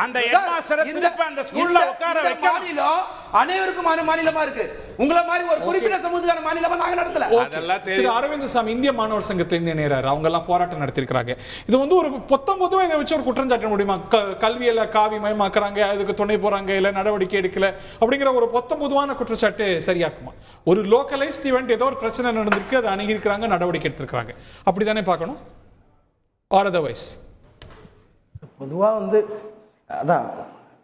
அந்த ஹெட்மாஸ்டரை திருப்பி அந்த ஸ்கூல்ல உட்கார வைக்கணும். அனைவருக்குமான மாநிலமா இருக்கு. உங்களை மாதிரி ஒரு குறிப்பிட்ட சமூகத்துக்கான மாநிலமா நாங்க நடத்தல. அதெல்லாம் திரு அரவிந்த் சாமி இந்திய மாணவர் சங்கத்திலிருந்து இணையறாரு. அவங்க எல்லாம் போராட்டம் நடத்திருக்காங்க. இது வந்து ஒரு பொதுவா இதை வச்சு ஒரு குற்றம் சாட்ட முடியுமா? கல்வியில காவி மயமாக்குறாங்க, அதுக்கு துணை போறாங்க, இல்ல நடவடிக்கை எடுக்கல அப்படிங்கிற ஒரு பொதுவான குற்றச்சாட்டு சரியாக்குமா? ஒரு லோக்கலைஸ்ட் ஈவென்ட், ஏதோ ஒரு பிரச்சனை நடந்திருக்கு, அதை அணுகிருக்கிறாங்க, நடவடிக்கை எடுத்திருக்காங்க, அப்படித்தானே பார்க்கணும்? ஆர் அதர்வைஸ் பொதுவாக வந்து அதான்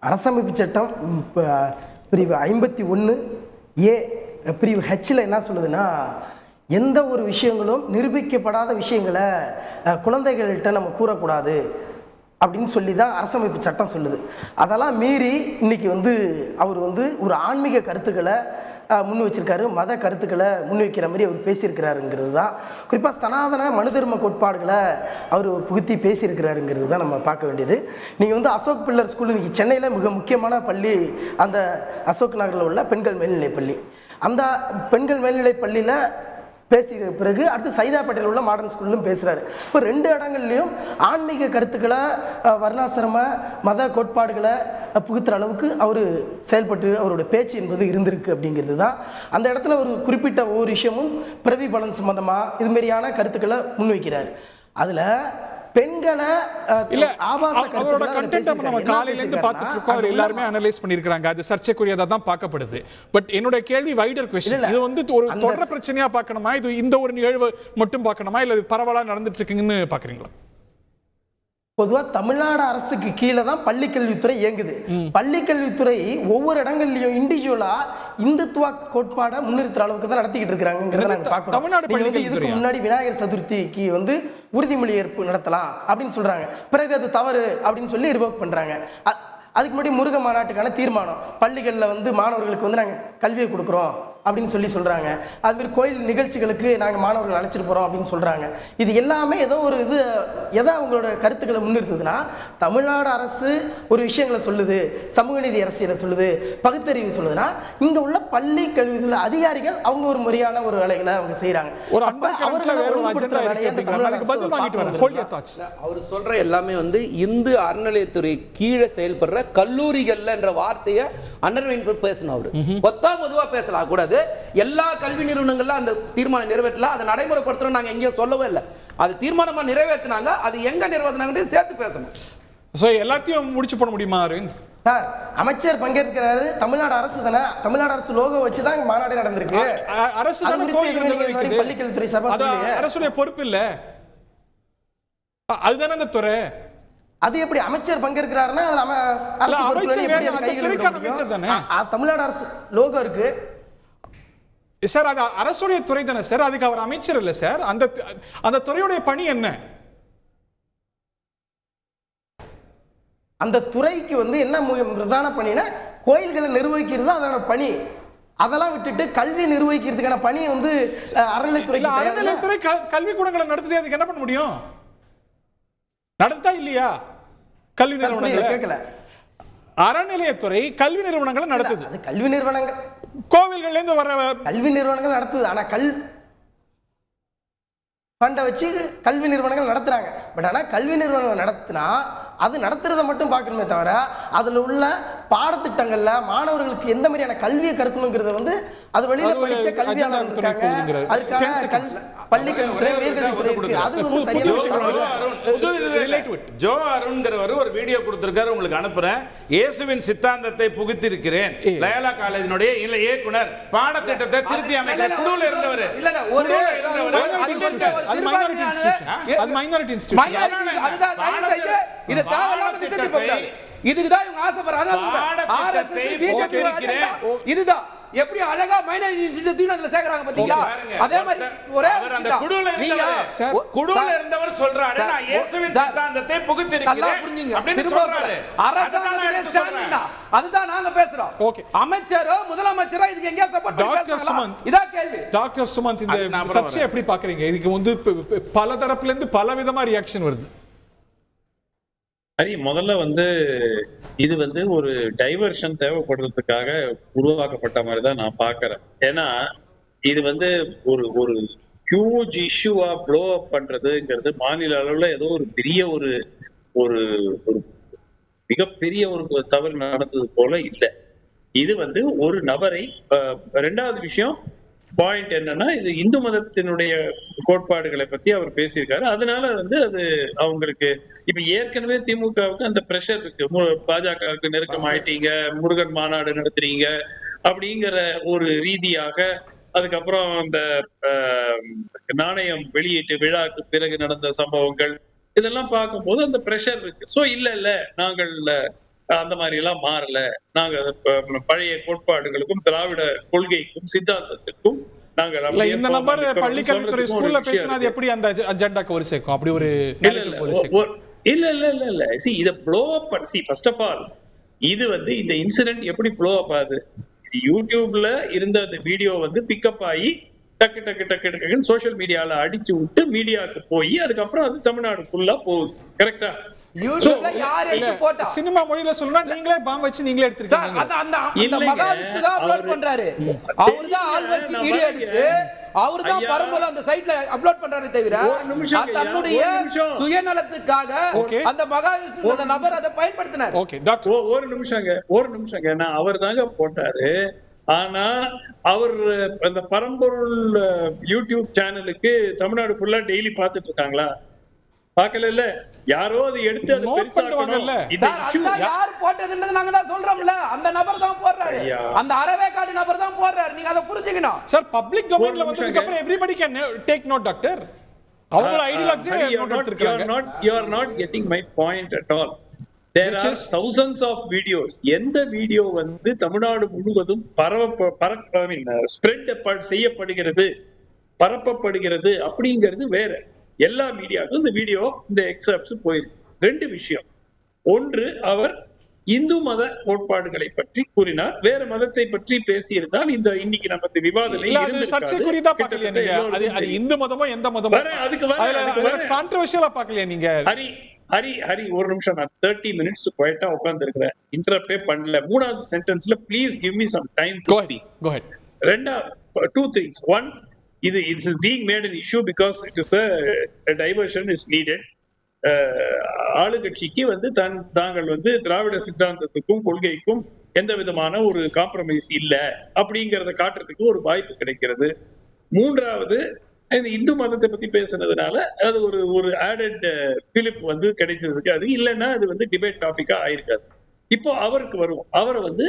அரசமைப்பு சட்டம் பிரிவு 51A பிரிவு ஹெச்சில் என்ன சொல்லுதுன்னா, எந்த ஒரு விஷயங்களும் நிரூபிக்கப்படாத விஷயங்களை குழந்தைகள்கிட்ட நம்ம கூறக்கூடாது அப்படின்னு சொல்லி தான் அரசமைப்பு சட்டம் சொல்லுது. அதெல்லாம் மீறி இன்னைக்கு வந்து அவர் வந்து ஒரு ஆன்மீக கருத்துக்களை முன் வச்சிருக்காரு, மத கருத்துக்களை முன்வைக்கிற மாதிரி அவர் பேசியிருக்கிறாருங்கிறது தான். குறிப்பாக சனாதன மனு தர்ம கோட்பாடுகளை அவர் புகுத்தி பேசியிருக்கிறாருங்கிறது தான் நம்ம பார்க்க வேண்டியது. நீங்கள் வந்து அசோக் பில்லர் ஸ்கூல் இன்னைக்கு சென்னையில் மிக முக்கியமான பள்ளி, அந்த அசோக் நகரில் உள்ள பெண்கள் மேல்நிலைப் பள்ளி. அந்த பெண்கள் மேல்நிலைப் பள்ளியில் பேசிய பிறகு அடுத்து சைதாப்பேட்டையில் உள்ள மாடர்ன் ஸ்கூல்லும் பேசுகிறாரு. இப்போ 2 இடங்கள்லையும் ஆன்மீக கருத்துக்களை, வர்ணாசிரம மத கோட்பாடுகளை புகுத்துற அளவுக்கு அவர் செயல்பட்டு அவருடைய பேச்சு என்பது இருந்திருக்கு அப்படிங்கிறது தான். அந்த இடத்துல ஒரு குறிப்பிட்ட ஒவ்வொரு விஷயமும் பிறவி பலன் சம்பந்தமாக இதுமாரியான கருத்துக்களை முன்வைக்கிறார். அதில் பெண்களை இல்ல அவரோட கண்டென்ட் நம்ம காலையில இருந்து பார்த்துட்டு இருக்கோம். அது எல்லாரும் அனலைஸ் பண்ணிருக்காங்க. அது சர்ச்சைக்குரியதா தான் பார்க்கப்படுது. பட் என்னோட கேள்வி வைடர் क्वेश्चन. இது வந்து ஒரு தொடர் பிரச்சனையா பார்க்கணுமா? இது இந்த ஒரு நிகழ்வு மட்டும் பார்க்கணுமா, இல்ல பரவலா நடந்துட்டு இருக்குன்னு பாக்குறீங்களா? பொதுவாக தமிழ்நாடு அரசுக்கு கீழே தான் பள்ளிக்கல்வித்துறை இயங்குது. பள்ளிக்கல்வித்துறை ஒவ்வொரு இடங்கள்லையும் இண்டிவிஜுவலா இந்துத்துவ கோட்பாடை முன்னிறுத்துற அளவுக்கு தான் நடத்திக்கிட்டு இருக்காங்கிறத நாங்கள் பார்க்கிறோம். இதுக்கு முன்னாடி விநாயகர் சதுர்த்திக்கு வந்து உறுதிமொழி ஏற்பு நடத்தலாம் அப்படின்னு சொல்றாங்க. பிறகு அது தவறு அப்படின்னு சொல்லி ரிவோக் பண்றாங்க. அதுக்கு முன்னாடி முருக மாநாட்டுக்கான தீர்மானம், பள்ளிகளில் வந்து மாணவர்களுக்கு வந்து நாங்கள் கல்வியை கொடுக்குறோம் அப்படின்னு சொல்லி சொல்கிறாங்க. அதுமாரி கோயில் நிகழ்ச்சிகளுக்கு நாங்கள் மாணவர்கள் அழைச்சிட்டு போகிறோம் அப்படின்னு சொல்கிறாங்க. இது எல்லாமே ஏதோ ஒரு இது எதை அவங்களோட கருத்துக்களை முன்னிறுத்துதுன்னா, தமிழ்நாடு அரசு ஒரு விஷயங்களை சொல்லுது, சமூக நீதி அரசியலை சொல்லுது, பகுத்தறிவு சொல்லுதுன்னா, இங்கே உள்ள பள்ளி கல்வியில் அதிகாரிகள் அவங்க ஒரு முறையான ஒரு வேலைகளை அவங்க செய்கிறாங்க. அவர் சொல்ற எல்லாமே வந்து இந்து அறநிலையத்துறை கீழே செயல்படுற கல்லூரிகள் என்ற வார்த்தையை அண்டர்லைன் பேசணும். அவரு பொதுவா பேசலாம் கூடாது. எல்லா கல்வி நிறுவனங்கள்ல அந்த தீர்மானம் நிறைவேற்றல, அதை நடைமுறைப்படுத்துறோம் நாங்க எங்கேயும் சொல்லவே இல்லை. அது தீர்மானமா நிறைவேற்றினாங்க, அது எங்க நிறைவேற்றினாங்க சேர்த்து பேசணும். சோ எல்லாத்தையும் முடிச்சு போட முடியுமா அரவிந்த்? சார், அமைச்சர் பங்கேற்கிறாரு, தமிழ்நாடு அரசு தானே, தமிழ்நாடு அரசு லோகோ வச்சு தான் மாநாடு நடந்திருக்கு. அரசு தானே பள்ளிக்கல்வித்துறை சார்பா அரசுடைய பொறுப்பு இல்ல, அதுதானே அந்த துறை. அது எப்படி அமைச்சர் பங்கேற்கிறாருன்னா தமிழ்நாடு அரசு லோகோ இருக்கு சார், அது அரசுடைய துறை தானே சார், அதுக்கு அவர் அமைச்சர் இல்ல சார். அந்த துறையுடைய பணி என்ன? அந்த துறைக்கு வந்து என்ன பிரதான பணினா கோயில்களை நிர்வகிக்கிறது தான் அதோட பணி. அதெல்லாம் விட்டுட்டு கல்வி நிர்வகிக்கிறதுக்கான பணி வந்து அறநிலைத்துறை. அறநிலைத்துறை கல்வி கூடங்களை நடத்துதே, அதுக்கு என்ன பண்ண முடியும்? நடந்தா இல்லையா கல்வி நிறுவனங்கள்? கேட்கல. அறநிலையத்துறை கல்வி நிறுவனங்களை நடத்துது. கல்வி நிறுவனங்கள் கோவில்கள்ல இருந்து வர கல்வி நிறுவனங்கள் நடத்துது. ஆனா ஃபண்டை வச்சு கல்வி நிறுவனங்கள் நடத்துறாங்க. பட் ஆனால் கல்வி நிறுவனங்கள் நடத்தினா அது நடத்துறதை மட்டும் பார்க்கணுமே தவிர அதில் உள்ள பாடத்திட்டங்கள்ல மாணவர்களுக்கு எந்த மாதிரியான கல்வியை கற்கணுங்கிறத வந்து அது வெளியில படிச்ச கல்வியாளர்கள் இருக்காங்க. அதுக்கான பள்ளிக்கல்வித்துறை உயர்கல்வித்துறை இருக்கு. அது வந்து சரியான ஜோ அருண்ங்கிறவர் ஒரு வீடியோ கொடுத்திருக்காரு, உங்களுக்கு அனுப்புறேன். இயேசுவின் சித்தாந்தத்தை புகுத்திருக்கிறேன். லயோலா காலேஜினுடைய இயக்குனர் பாடத்திட்டத்தை திருத்தி அமைக்க குழுவில் இருந்தவர். இதுதான் இவங்க ஆசைப்படுறாங்க. இதுதான் எப்படி அழகா மைனாரிட்டி இன்ஸ்டிடியூட் அதுல சேர்க்கறாங்க பாத்தீங்களா? அதே மாதிரி ஒரே அந்த குழுல இருந்தவர் சொல்றாரு, நான் இயேசுவின் சித்தாந்தத்தை புகுத்திருக்கிறேன் அப்படி சொல்றாரு. அரசாங்கத்துடைய ஸ்டாண்ட் அதுதான் நாங்க பேசுறோம். அமைச்சரோ முதலமைச்சரோ இதுக்கு எங்க சப்போர்ட் பண்ணி இதா கேள்வி. டாக்டர் சுமந்த், இந்த சர்ச்சை எப்படி பாக்குறீங்க? இதுக்கு வந்து பல தரப்புல இருந்து பல விதமா ரியாக்ஷன் வருது. சரி, முதல்ல வந்து இது வந்து ஒரு டைவர்ஷன் தேவைப்படுறதுக்காக உருவாக்கப்பட்ட மாதிரி தான் நான் பாக்குறேன். ஏன்னா இது வந்து ஒரு ஒரு ஹியூஜ் இஷ்யூவா ப்ளோ அப் பண்றதுங்கிறது மாநில அளவுல ஏதோ ஒரு பெரிய ஒரு ஒரு ஒரு மிகப்பெரிய ஒரு தவறு நடந்தது போல இல்லை. இது வந்து ஒரு நபரை ரெண்டாவது விஷயம் பாயிண்ட் என்னன்னா, இது இந்து மதத்தினுடைய கோட்பாடுகளை பத்தி அவர் பேசியிருக்காரு. அதனால வந்து அது அவங்களுக்கு இப்ப ஏற்கனவே திமுகவுக்கு அந்த பிரஷர் இருக்கு. பாஜகவுக்கு நெருக்கம் ஆயிட்டீங்க, முருகன் மாநாடு நடத்துறீங்க அப்படிங்கிற ஒரு ரீதியாக, அதுக்கப்புறம் அந்த நாணயம் வெளியீட்டு விழாக்கு பிறகு நடந்த சம்பவங்கள் இதெல்லாம் பார்க்கும்போது அந்த பிரஷர் இருக்கு. சோ இல்ல நாங்கள் அந்த மாதிரி எல்லாம் மாறல, நாங்க பழைய கோட்பாடுகளுக்கும் திராவிட கொள்கைக்கும் சித்தாந்தத்திற்கும் நாங்கள் இந்த நபர் பள்ளிக்கல்வித்துறை ஸ்கூல்ல பேசினது எப்படி அந்த அஜெண்டாக்கு ஒரு சேர்க்கும்? அப்படி ஒரு இல்ல சி இத ப்ளோ அப் சி ஃபர்ஸ்ட் ஆஃப் ஆல் இது வந்து இந்த இன்சிடென்ட் எப்படி ப்ளோ அப் ஆகுது? யூடியூப்ல இருந்த அந்த வீடியோ வந்து பிக்கப் ஆகி டக்கு டக்கு டக்கு டக்குன்னு சோசியல் மீடியால அடிச்சு விட்டு மீடியாவுக்கு போய் அதுக்கப்புறம் அது தமிழ்நாடு ஃபுல்லா போகுது. கரெக்டா? சினிமா மொழியில சொன்னா நீங்களே பாம் வச்சு நீங்களே எடுத்துருக்கீங்க. அந்த மகாவிஷ்ணு தான் அப்லோட் பண்றாரு. அவர்தான் ஆள் வச்சு வீடியோ எடுத்து அவர்தான் பரம்பரை அந்த சைட்ல அப்லோட் பண்றாரு. தவிர தன்னுடைய சுயநலத்துக்காக அந்த மகாவிஷ்ணு நபர் அதை பயன்படுத்தினார். ஓகே டாக்டர், ஒரு நிமிஷங்க நான் அவர் தாங்க போட்டாரு. ஆனா அவர் அந்த பரம்பொருள் யூடியூப் சேனலுக்கு தமிழ்நாடு ஃபுல்லா டெய்லி பாத்துட்டு இருக்காங்களா? பாக்கல இல்ல, யாரோ அதை எடுத்து அதை பெருசாக்கணும். யார் போட்டதுன்றது நாங்க தான் சொல்றோம்ல, அந்த நபர் தான் போடுறாரு, அந்த அரவேக்காடு நபர் தான் போடுறாரு. நீங்க அதை புரிஞ்சுக்கணும் சார். பப்ளிக் டொமைன்ல வந்ததுக்கு அப்புறம் everybody can take note doctor. அவங்களோட ஐடியாலஜியை note எடுத்துக்கறாங்க. You are not getting my point at all. There are thousands of videos. எந்த வீடியோ வந்து தமிழ்நாடு முழுவதும் ஸ்ப்ரெட் செய்யப்படுகிறது, பரப்பப்படுகிறது அப்படிங்கிறது வேற. எல்லா மீடியாவுக்கும் இந்த வீடியோ, இந்த எக்ஸப்ட்ஸ் போயிருக்கு. ரெண்டு விஷயம். ஒன்று, அவர் இந்து மத கோட்பாடுகளை பற்றி கூறினார், வேற மதத்தை பற்றி பேசியிருந்தால் இந்த இன்னைக்கு நமக்கு விவாதமே சர்ச்சைக்குரியதா பார்க்கலையா நீங்க? அது இந்து மதமோ எந்த மதமோ அதுக்கு கான்ட்ரோவர்ஷியலா பார்க்கலையா நீங்க? ஹரி ஒரு நிமிஷம், நான் 30 மினிட்ஸ் குவைட்டா உட்கார்ந்து இருக்கிறேன், இன்டரப்டே பண்ணல. மூணாவது சென்டென்ஸ்ல please give me some time to speak. Go ahead. Two things. One, it is being made an issue because it is a diversion is needed. ஆளுங்கட்சிக்கு வந்து தாங்கள் வந்து திராவிட சித்தாந்தத்துக்கும் கொள்கைக்கும் எந்த விதமான ஒரு காம்ப்ரமைஸ் இல்ல அப்படிங்கறத காட்டுறதுக்கு ஒரு வாய்ப்பு கிடைக்கிறது. மூன்றாவது, இந்த இந்து மதத்தை பத்தி பேசுனதுனால அது ஒரு ஆடட் பிலிப் வந்து கிடைச்சிருக்கு. அது இல்லைன்னா அது வந்து டிபேட் டாபிக்கா ஆயிருக்காது. இப்போ அவருக்கு வருவோம். அவரை வந்து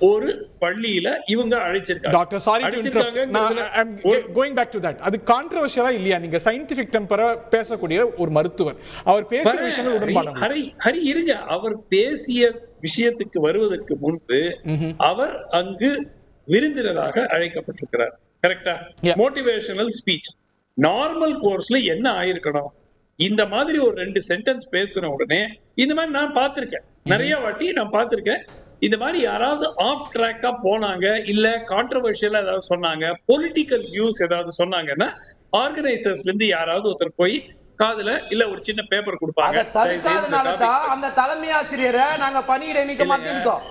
ஒரு பள்ளியில இவங்க அழைச்சிருக்காங்க. Doctor, sorry to interrupt. I am going back to that. அது கான்ட்ரோவர்ஷியலா இல்லையா? நீங்க சயின்டிஃபிக் டெம்பரா பேசக்கூடிய ஒரு மருத்துவர், அவர் பேசிய விஷயங்கள் உடன்பாடு. ஹரி இருங்க, அவர் பேசிய விஷயத்துக்கு வருவதற்கு முன்பு அவர் அங்கு விருந்தினராக அழைக்கப்பட்டிருக்கிறார். கரெக்டா? Motivational speech. நார்மல் கோர்ஸ்ல என்ன ஆயிருக்கணும்? இந்த மாதிரி ஒரு 2 சென்டென்ஸ் பேசுன உடனே இந்த மாதிரி நான் பார்த்திருக்கேன், நிறைய வாட்டி நான் பார்த்திருக்கேன். இந்த மாதிரி யாராவது ஆஃப் ட்ராக்கா போனாங்க, இல்ல கான்ட்ரோவர்ஷியலா ஏதாவது சொன்னாங்க, பொலிட்டிக்கல் வியூஸ் ஏதாவது சொன்னாங்கன்னா ஆர்கனைசர்ஸ்ல இருந்து யாராவது ஒருத்தர் போய் காதுல இல்ல ஒரு சின்ன பேப்பர் கொடுப்பாங்க. அத தடுக்காதனால தான் அந்த தலைமை ஆசிரியரை நாங்க பணியிட நீக்க மாட்டேன்னுக்கோம்.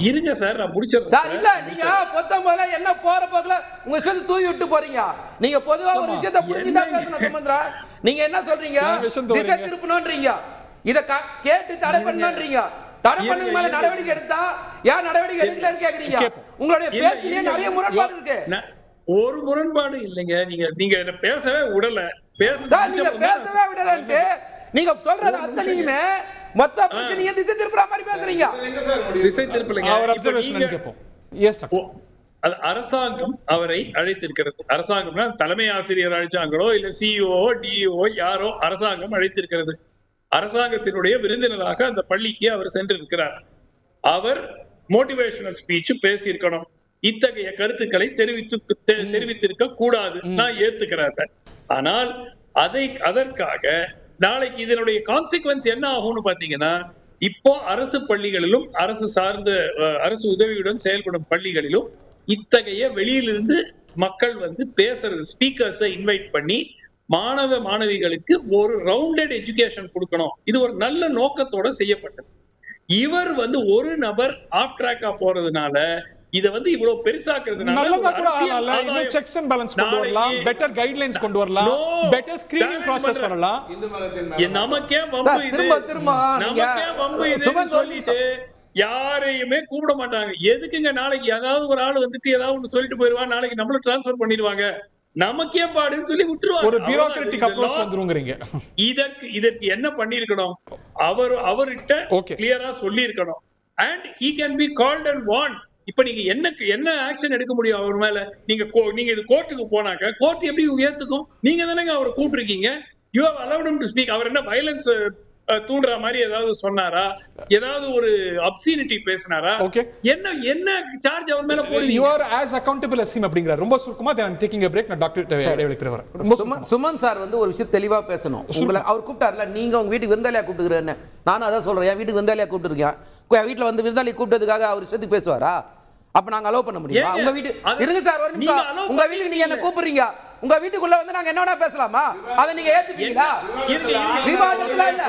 இருங்க சார், நான் முடிச்சிடுறேன் சார். இல்ல, நீங்க பொத்தம்போல என்ன போற போக்குல உங்க இஷ்டத்தை தூவி விட்டு போறீங்க. நீங்க பொதுவா ஒரு விஷயத்தை புரிஞ்சுதான் பேசணும் சுமந்திரா. நீங்க என்ன சொல்றீங்க? திசை திருப்பணும்ன்றீங்க, இத கேட்டு தடை பண்ணணும்ன்றீங்க. தடை பண்ணது மேல நடவடிக்கை எடுத்தா ஏன் நடவடிக்கை எடுக்கலன்னு கேக்குறீங்க. உங்களுடைய பேச்சிலேயே நிறைய முரண்பாடு இருக்கு. ஒரு முரண்பாடு இல்லைங்க. நீங்க என்ன பேசவே விடல. சார் நீங்க பேசவே விடலன்ட்டு நீங்க சொல்றது அத்தனையுமே மொத்த பிரச்சனையை திசை திருப்புற மாதிரி பேசுறீங்க. திசை திருப்பலைங்க. அவர் அப்சர்வேஷன் கேட்போம். Yes doctor. அது அரசாங்கம் அவரை அழைத்திருக்கிறது. அரசாங்கம்னா தலைமை ஆசிரியர் அழைச்சாங்களோ இல்ல சிஇஓ டிஇஓ யாரோ அரசாங்கம் அழைத்திருக்கிறது. அரசாங்கத்தினுடைய விருந்தினராக அந்த பள்ளிக்கு அவர் சென்றிருக்கிறார். அவர் மோட்டிவேஷனல் ஸ்பீச் பேசியிருக்கணும். இத்தகைய கருத்துக்களை தெரிவித்திருக்க கூடாது. நான் ஏத்துக்கிறேன். ஆனால் அதற்காக நாளைக்கு இதனுடைய கான்சிக்வன்ஸ் என்ன ஆகும்னு பாத்தீங்கன்னா, இப்போ அரசு பள்ளிகளிலும் அரசு சார்ந்த அரசு உதவியுடன் செயல்படும் பள்ளிகளிலும் இத்தகைய வெளியிலிருந்து மக்கள் பேசுறது ஸ்பீக்கர்ஸை இன்வைட் பண்ணி மாணவ மாணவிகளுக்கு ஒரு ரவுண்டட் எஜுகேஷன் கொடுக்கணும். இது ஒரு நல்ல நோக்கத்தோட செய்யப்பட்டது. இவர் ஒரு நபர் ஆஃப் ட்ராக்கா போறதுனால இத இவ்வளவு பெருசாக்குறதுனால நல்லதா கூட ஆகல. இன்னும் செக்ஸ் அண்ட் பேலன்ஸ் கொண்டு வரலாம், பெட்டர் கைட்லைன்ஸ் கொண்டு வரலாம், பெட்டர் ஸ்கிரீனிங் process வரலாம். நமக்கே வம்பு இது. திரும்ப நமக்கே வம்பு இது சொல்லிட்டு யாரையுமே கூப்பிட மாட்டாங்க. எதுக்குங்க நாளைக்கு ஏதாவது ஒரு ஆள் ஏதாவது ஒண்ணு சொல்லிட்டு போயிருவா, நாளைக்கு நம்மளும் டிரான்ஸ்ஃபர் பண்ணிடுவாங்க, நமக்கே பாடுன்னு சொல்லி விட்டுருவாங்க. ஒரு பியூரோக்ராட்டிக் அப்ரோச் வந்துருங்கறீங்க. இதற்கு என்ன பண்ணிருக்கணும், அவர்கிட்ட கிளியரா சொல்லி இருக்கணும். and he can be called and warned. இப்ப நீங்க என்ன ஆக்ஷன் எடுக்க முடியும் அவர் மேல? நீங்க இது கோர்ட்டுக்கு போனாக்க கோர்ட் எப்படி ஏத்துக்கும்? நீங்க தானங்க அவரை கூப்பிட்டுருக்கீங்க. You have allowed him to speak. அவர் என்ன வயலன்ஸ் தூண்டுற மாதிரி ஏதாவது சொன்னாரா, ஏதாவது ஒரு அப்சீனிட்டி பேசினாரா, என்ன சார்ஜ் அவர் மேல போடுறீங்க? you are as accountable as him அப்படிங்கற. ரொம்ப சுருக்கமா I am taking a break. நான் டாக்டர் இடைவெளிக்கு வரேன். சுமன் சார் ஒரு விஷயம் தெளிவா பேசணும். உங்களை அவர் கூப்பிட்டார்ல, நீங்க உங்க வீட்டுக்கு விருந்தாளியா கூப்பிட்டுக்கிறேன்னு நானும் அதான் சொல்றேன். என் வீட்டுக்கு விருந்தாளியா கூப்பிட்டுருக்கேன். வீட்டுல விருந்தாளி கூப்பிட்டதுக்காக அவர் விஷயத்துக்கு பேசுவாரா? அப்ப நாங்க அலோவ் பண்ண முடியுமா? உங்க வீட்டு இருங்க சார் ஒரு நிமிஷம். உங்க வீட்டுக்கு நீங்க என்ன கூப்பிடுறீங்க, உங்க வீட்டுக்குள்ள நாங்க என்ன வேணா பேசலாமா? அதை நீங்க ஏத்துப்பீங்களா? விவாதத்துல இல்ல,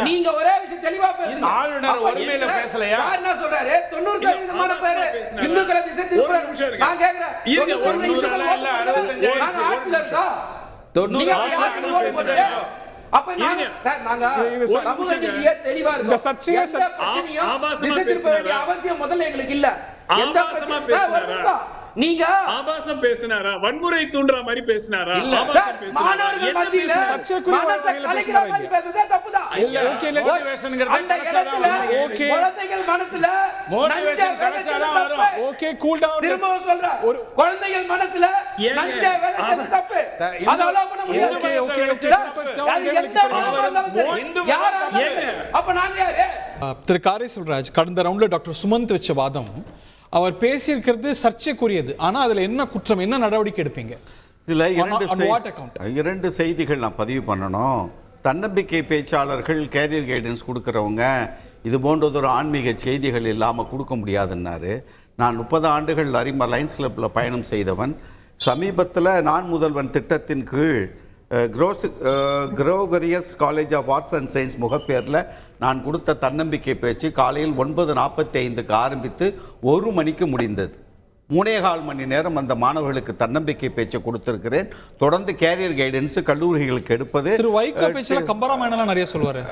நீங்க ஒரே விஷயம் தெளிவா பேசணும். ஆளுநர் ஒருமையில பேசலையா? சார் என்ன சொல்றாரு, 90% பேர் இந்துக்களை திசை திருப்புறாங்க. நான் கேக்குறேன், நாங்க ஆட்சியில இருக்கா? நீங்க ஆட்சியில ஓட்டு போடுறீங்க. அப்ப நாங்க சமூக நீதியே தெளிவா இருக்கும். எந்த பிரச்சனையும் திசை திருப்ப வேண்டிய அவசியம் முதல்ல எங்களுக்கு இல்ல. எந்த பிரச்சனை நீங்க ஆபாசம் பேசினாரா, வன்முறை தூண்டுற மாதிரி பேசினாரா, மாணவர்கள் மத்தியில மனசை கலக்கிற மாதிரி பேசுறதே தப்புதான். இல்ல ஓகே மோட்டிவேஷன்ங்கறது ஓகே குழந்தைகள் மனசுல மோட்டிவேஷன் கிடைச்சாதான் வரும். Okay cool down. திரும்ப சொல்றேன், ஒரு குழந்தைகள் மனசுல நஞ்சை விதைச்சது தப்பு. அத அலோவ் பண்ண முடியாது. ஓகே அது எந்த மாணவர்களும் யாரா அப்ப நாங்க யாரு? திரு காரை செல்வராஜ், கடந்த ரவுண்ட்ல டாக்டர் சுமந்த் வச்ச வாதம் அவர் பேசியிருக்கிறது சர்ச்சைக்குரியது. ஆனா அதுல என்ன குற்றம், என்ன நடவடிக்கை எடுப்பீங்க? இதுல இரண்டு செய்திகள் நான் பதிவு பண்ணணும். தன்னம்பிக்கை பேச்சாளர்கள் கேரியர் கைடன்ஸ் கொடுக்கறவங்க இது போன்றது ஒரு ஆன்மீக செய்திகள் இல்லாமல் கொடுக்க முடியாதுன்னாரு. நான் 30 ஆண்டுகள் லைன்ஸ் கிளப்பில் பயணம் செய்தவன். சமீபத்தில் நான் முதல்வன் திட்டத்தின் கீழ் Gregorios college of arts and science முகப்பேரில் நான் கொடுத்த தன்னம்பிக்கை பேச்சு காலையில் 9:45க்கு ஆரம்பித்து 1 மணிக்கு முடிந்தது. 3.25 மணி நேரம் அந்த மாணவர்களுக்கு தன்னம்பிக்கை பேச்சு கொடுத்திருக்கிறேன். தொடர்ந்து கேரியர் கைடன்ஸ் கல்லூரிகளுக்கு எடுப்பது. வைகோ பேச்சுல கம்பராமாயணம்லாம் நிறைய சொல்லுவாரு.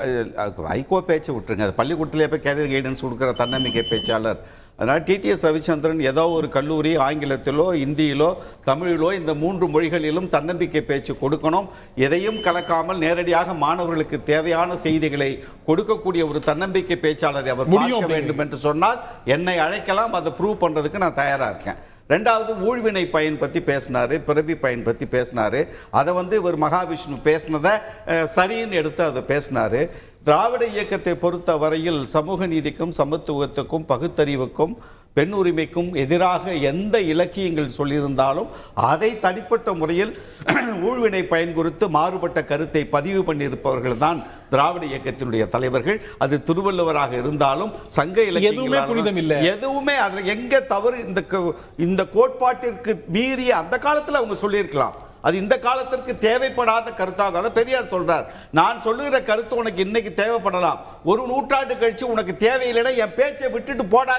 வைகோ பேச்சு விட்டுருங்க, அது பள்ளிக்கூடத்திலே போய் கேரியர் கைடன்ஸ் கொடுக்குற தன்னம்பிக்கை பேச்சாளர். அதனால் டிடிஎஸ் ரவிச்சந்திரன் ஏதோ ஒரு கல்லூரி ஆங்கிலத்திலோ இந்தியிலோ தமிழிலோ இந்த 3 மொழிகளிலும் தன்னம்பிக்கை பேச்சு கொடுக்கணும். எதையும் கலக்காமல் நேரடியாக மாணவர்களுக்கு தேவையான செய்திகளை கொடுக்கக்கூடிய ஒரு தன்னம்பிக்கை பேச்சாளரை அவர் பார்க்க வேண்டும் என்று சொன்னால் என்னை அழைக்கலாம். அதை ப்ரூவ் பண்ணுறதுக்கு நான் தயாராக இருக்கேன். ரெண்டாவது, ஊழ்வினை பயன் பற்றி பேசினார், பிறவி பயன் பற்றி பேசினார். அதை இவர் மகாவிஷ்ணு பேசினதை சரின்னு எடுத்து அதை பேசினார். திராவிட இயக்கத்தை பொறுத்த வரையில் சமூக நீதிக்கும் சமத்துவத்துக்கும் பகுத்தறிவுக்கும் பெண் உரிமைக்கும் எதிராக எந்த இலக்கியங்கள் சொல்லியிருந்தாலும் அதை தனிப்பட்ட முறையில் ஊழ்வினை பயன் குறித்து மாறுபட்ட கருத்தை பதிவு பண்ணியிருப்பவர்கள் தான் திராவிட இயக்கத்தினுடைய தலைவர்கள். அது திருவள்ளுவராக இருந்தாலும் சங்க இலக்கியங்கள் எதுவுமே அதில் எங்க தவறு இந்த கோட்பாட்டிற்கு மீறிய அந்த காலத்தில் அவங்க சொல்லியிருக்கலாம். அது இந்த காலத்திற்கு தேவைப்படாத கருத்தாக பெரியார் சொல்றார். நான் சொல்லுகிற கருத்து உனக்கு இன்னைக்கு தேவைப்படலாம், ஒரு நூற்றாண்டு கழிச்சு உனக்கு தேவையில்லைன்னா என் பேச்சை விட்டுட்டு போடா.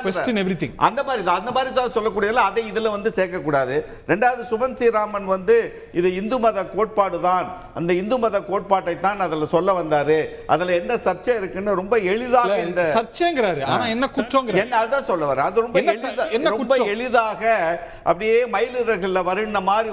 அந்த மாதிரி தான் சொல்லக்கூடியதில்ல, அதை இதுல சேர்க்க கூடாது. ரெண்டாவது, சுமன் ஸ்ரீராமன் இது இந்து மத கோட்பாடு தான், அந்த இந்து மத கோட்பாட்டை தான் அதுல சொல்ல வந்தாரு, அதுல என்ன சர்ச்சை இருக்குன்னு ரொம்ப எளிதாக இந்த சர்ச்சைங்கிறாரு. ஆனா என்ன குற்றம்ங்கற என்ன அதான் சொல்ல வர, அது ரொம்ப எளிதாக அப்படியே மயிலிறகுல வருண மாதிரி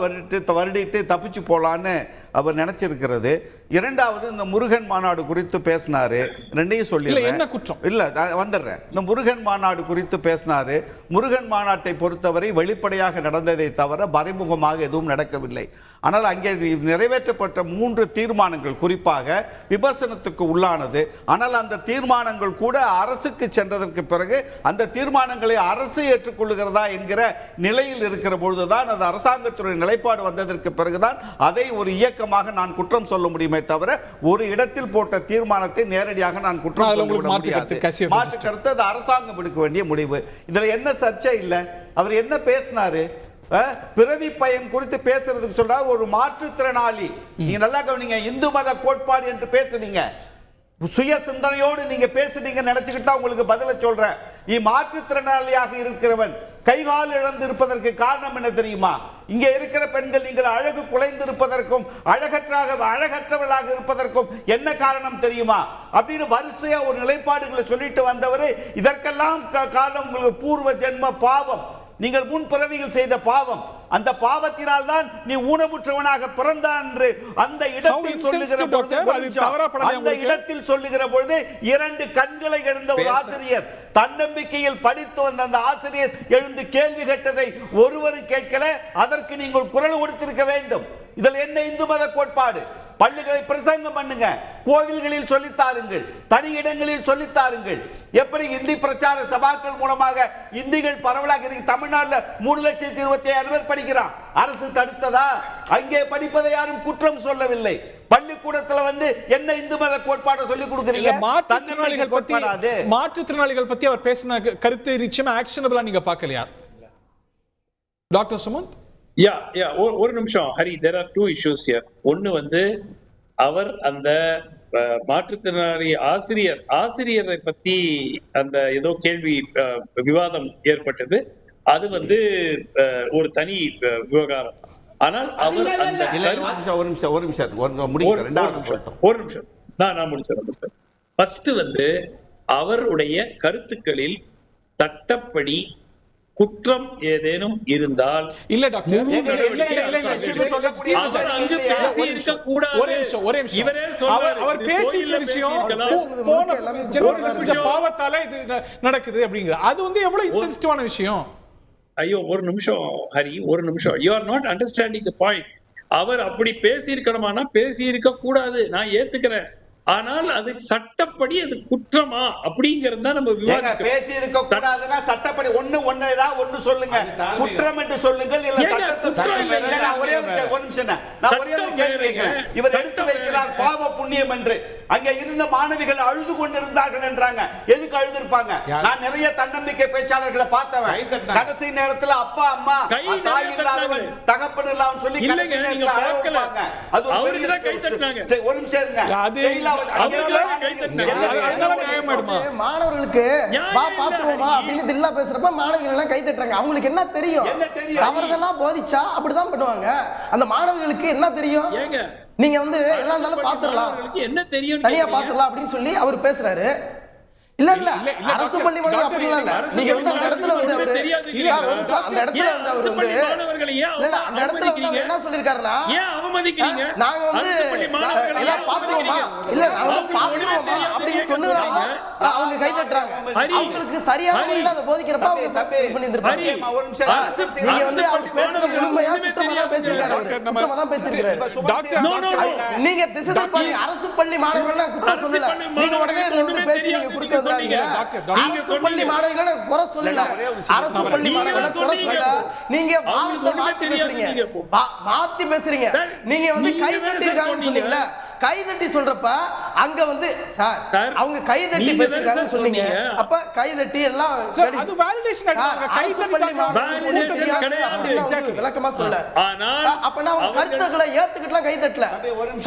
வருடிட்டு தப்பிச்சு போலான்னு அவர் நினைச்சிருக்கிறது. இரண்டாவது, இந்த முருகன் மாநாடு குறித்து பேசினாரு, ரெண்டையும் சொல்லி என்ன குற்றம் இல்ல வந்துடுறேன். இந்த முருகன் மாநாடு குறித்து பேசினாரு. முருகன் மாநாட்டை பொறுத்தவரை வெளிப்படையாக நடந்ததை தவிர மறைமுகமாக எதுவும் நடக்கவில்லை. ஆனால் அங்கே நிறைவேற்றப்பட்ட 3 தீர்மானங்கள் குறிப்பாக விமர்சனத்துக்கு உள்ளானது. ஆனால் அந்த தீர்மானங்கள் கூட அரசுக்கு சென்றதற்கு பிறகு அந்த தீர்மானங்களை அரசு ஏற்றுக்கொள்ளுகிறதா என்கிற நிலையில் இருக்கிற பொழுதுதான், அது அரசாங்கத்துடைய நிலைப்பாடு வந்ததற்கு பிறகுதான் அதை ஒரு இயக்கமாக நான் குற்றம் சொல்ல முடியுமே தவிர ஒரு இடத்தில் போட்ட தீர்மானத்தை நேரடியாக நான் குற்றம் சொல்ல முடியாது. மாற்று கருத்து அது அரசாங்கம் எடுக்க வேண்டிய முடிவு. இதுல என்ன சர்ச்சை இல்ல. அவர் என்ன பேசினாரு, பிறவி பயன் குறித்து பேசுறதுக்கு சொல்றாரு. ஒரு மாற்றுத்திறனாளி, நீங்க நல்லா கவனிங்க, இந்து மத கோட்பாடு என்று பேசுறீங்க, சுய சிந்தனையோடு நீங்க பேசுறீங்க நினைச்சுக்கிட்டா உங்களுக்கு பதில சொல்றேன். நீ மாற்றுத்திறனாளியாக இருக்கிறவன் கைகால் இழந்து இருப்பதற்கு காரணம் என்ன தெரியுமா? இங்கே இருக்கிற பெண்கள் நீங்கள் அழகு குலைந்து இருப்பதற்கும் அழகற்றவர்களாக இருப்பதற்கும் என்ன காரணம் தெரியுமா அப்படின்னு வரிசையா ஒரு நிலைப்பாடுகளை சொல்லிட்டு வந்தவர். இதற்கெல்லாம் காரணம் உங்களுக்கு பூர்வ ஜென்ம பாவம், நீங்கள் முன் பிறவிகள் செய்த பாவம். அந்த பாவத்தினால் தான் நீ ஊனமுற்றவனாக பிறந்தான் என்று அந்த இடத்தில் சொல்லுகிற பொழுது 2 கண்களை இழந்த ஒரு ஆசிரியர், தன்னம்பிக்கையில் படித்து வந்த அந்த ஆசிரியர் எழுந்து கேள்வி கேட்டதை ஒருவரும் கேட்கல. அதற்கு நீங்கள் குரல் கொடுத்திருக்க வேண்டும். இதில் என்ன இந்து மத கோட்பாடு? பள்ளிகளை பிரசங்கம் பண்ணுங்க, கோவில்களில் சொல்லித்தாருங்கள், தனி இடங்களில் சொல்லித்தாருங்கள். எப்படி இந்தி பிரச்சார சபாக்கள் மூலமாக இந்திகள் பரவலாக இருக்கு. தமிழ்நாட்டில் 3,27,000 பேர் படிக்கிறான். அரசு தடுத்ததா? அங்கே படிப்பதை யாரும் குற்றம் சொல்லவில்லை. பள்ளிக்கூடத்தில் என்ன இந்து மத கோட்பாட்டை சொல்லி கொடுக்குறீங்க? மாற்றுத்திறனாளிகள் பத்தி அவர் பேசின கருத்து நிச்சயமா ஆக்ஷனபிளா நீங்க பார்க்கலையா டாக்டர் சுமந்த்? ஒரு நிமிஷம் Hari, there are 2 issues here. ஒன்னு அவர் அந்த மாற்றுத்திறனாளி ஆசிரியரை பத்தி அந்த ஏதோ கேள்வி விவாதம் ஏற்பட்டது. அது ஒரு தனி விவகாரம். ஆனால் அவர் ஒரு நிமிஷம் நான் முடிச்சிடறேன். ஃபர்ஸ்ட் அவருடைய கருத்துக்களில் சட்டப்படி குற்றம் ஏதேனும் இருந்தால் இல்ல டாக்டர், அவர் பேசிய விஷயம் பாவத்தால இது நடக்குது அப்படிங்கிறது, அது எவ்வளவு இன்சென்சிட்டிவான விஷயம். ஐயோ ஒரு நிமிஷம் ஹரி, ஒரு நிமிஷம். You are not understanding the point. அவர் அப்படி பேசி இருக்கணுமானா பேசி இருக்க கூடாது, நான் ஏத்துக்கிறேன். ஆனால் அது சட்டப்படி அது குற்றமா அப்படிங்கறது தான் நம்ம விவாதிக்கிறோம். பேசி இருக்க கூடாதுன்னா சட்டப்படி ஒன்னு சொல்லுங்க, குற்றம் என்று சொல்லுங்கள். இல்ல சட்டத்தை நான் ஒரே ஒரு நிமிஷம் நான் ஒரே ஒரு கேள்வி கேட்கிறேன். இவர் எடுத்து வைக்கிறார் பாவ புண்ணியம் என்று. அங்க இருந்த மாணவிகள் அழுது கொண்டிருந்தார்கள் என்றாங்க. எதுக்கு அழுது இருப்பாங்க? நான் நிறைய தன்னம்பிக்கை பேச்சாளர்களை பார்த்தவன். கடைசி நேரத்துல அப்பா அம்மா தாய் இல்லாதவன் தகப்பன் இல்லாதவன் சொல்லி கடைசி நேரத்துல அழுவாங்க. அது ஒரு நிமிஷம் இருங்க. மாணவர்களுக்கு வா பாத்துருவோமா அப்படின்னு தில்லா பேசுறப்ப மாணவிகள் எல்லாம் கை தட்டுறாங்க. அவங்களுக்கு என்ன தெரியும்? அவர்தான் போதிச்சா அப்படிதான் பண்ணுவாங்க. அந்த மாணவிகளுக்கு என்ன தெரியும்? நீங்க எதா இருந்தாலும் பாத்துடலாம், என்ன தெரியும், தனியா பாத்துடலாம் அப்படின்னு சொல்லி அவர் பேசுறாரு. இல்ல அரசு பள்ளி மாணவர்கள் அப்படி இல்ல. நீங்க அந்த இடத்துல அவரு அந்த இடத்துல அந்த இடத்துல என்ன சொல்லிருக்காருன்னா, நாங்க பாத்துருவோமா இல்ல நாங்க பாத்துருவோமா அப்படின்னு சொன்னதுனால அவங்க கை தட்டுறாங்க. அவங்களுக்கு சரியான முறையில் அதை போதிக்கிறப்ப பண்ணிருப்பாங்க. நீங்க அவர் பேசுற முழுமையா குற்றமா தான் பேசிருக்காரு. நீங்க திசை திருப்பாங்க. அரசு பள்ளி மாணவர்கள் குற்றம் சொல்லல. நீங்க உடனே பேசி நீங்க குறுக்க அரசு பள்ளி மாணவிகளை குறை சொல்லல. அரசு பள்ளி மாணவிகளை குறை சொல்லல. நீங்க மாத்தி பேசுறீங்க. நீங்க கை தட்டி இருக்காங்கன்னு சொன்னீங்கல்ல, கைதட்டி சொல்றப்ப அங்க வந்து சார் அவங்க கைதட்டி நீங்க பேசிருக்காங்க சொன்னீங்க. அப்ப கைதட்டி எல்லாம் சார் அது வேலிடேஷன் அடிப்பாங்க. விளக்கமா சொல்ல. ஆனால் அப்பனா அவங்க கருத்துக்களை ஏத்துக்கிட்டலாம் கைதட்டல.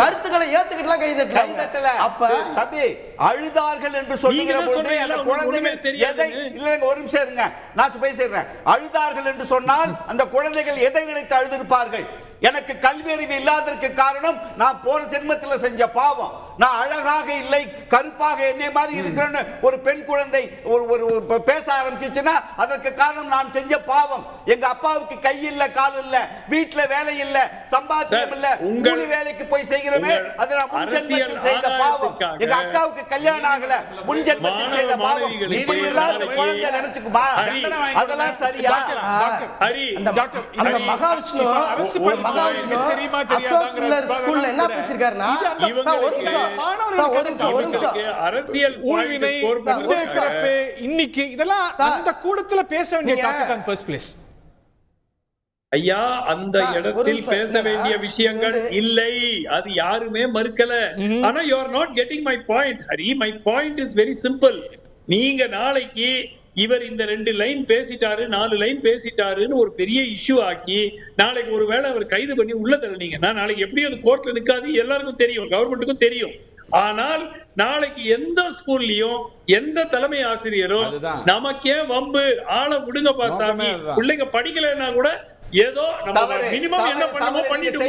கருத்துக்களை ஏத்துக்கிட்டலாம் கைதட்டல. அப்ப தம்பி அழுதார்கள் என்று சொல்லுகிற பொழுது அந்த குழந்தைகள் எதை இல்லங்க ஒரு நிமிஷம் இருங்க நான் பேசிடுறேன். அழுதார்கள் என்று சொன்னால் அந்த குழந்தைகள் எதை நினைத்து அழுதிருப்பார்கள்? எனக்கு கல்வி அறிவு இல்லாததற்கு காரணம் நான் போன ஜென்மத்தில் செஞ்ச பாவம். நான் அழகாக இல்லை கருப்பாக என்னை மாதிரி இருக்கிறேன்னு ஒரு பெண் குழந்தை ஒரு பேச ஆரம்பிச்சுச்சுன்னா அதற்கு காரணம் நான் செஞ்ச பாவம். எங்க அப்பாவுக்கு கை இல்ல கால் இல்ல வீட்டுல வேலை இல்ல சம்பாத்தியம் இல்ல கூலி வேலைக்கு போய் செய்கிறோமே அது நான் முன் ஜென்மத்தில் செய்த பாவம். எங்க அக்காவுக்கு கல்யாணம் ஆகல முன் ஜென்மத்தில் செய்த பாவம். இப்படி எல்லாம் குழந்தை நினைச்சுக்குமா? அதெல்லாம் சரியா? அந்த மகாவிஷ்ணு தெரியுமா தெரியாதாங்கற ஸ்கூல்ல என்ன பேசிருக்காருன்னா அரசியல் ஊழ்வினை பிறப்பு இன்னைக்கு இதெல்லாம் அந்த கூடத்துல பேச வேண்டிய டாபிக் ஆன் ஃபர்ஸ்ட் பிளேஸ். ஐயா அந்த இடத்தில் பேச வேண்டிய விஷயங்கள் இல்லை, அது யாருமே மறுக்கல. ஆனா you are not getting my point, Hari. my point is very simple. நீங்க நாளைக்கு இவர் இந்த 2 லைன் பேசிட்டாரு 4 லைன் பேசிட்டாருன்னு ஒரு பெரிய இஷ்யூ ஆக்கி நாளைக்கு ஒருவேளை அவர் கைது பண்ணி உள்ள தள்ளினீங்கன்னா நாளைக்கு எப்படியும் அது கோர்ட்ல நிக்காது, எல்லாருக்கும் தெரியும், கவர்மெண்ட்டுக்கும் தெரியும். ஆனால் நாளைக்கு எந்த ஸ்கூல்லயும் எந்த தலைமை ஆசிரியரும் நமக்கே வம்பு ஆள விடுங்க பாசாமி பிள்ளைங்க படிக்கலைன்னா கூட ஏதோ நம்ம மினிமம் என்ன பண்ணணுமோ பண்ணிட்டு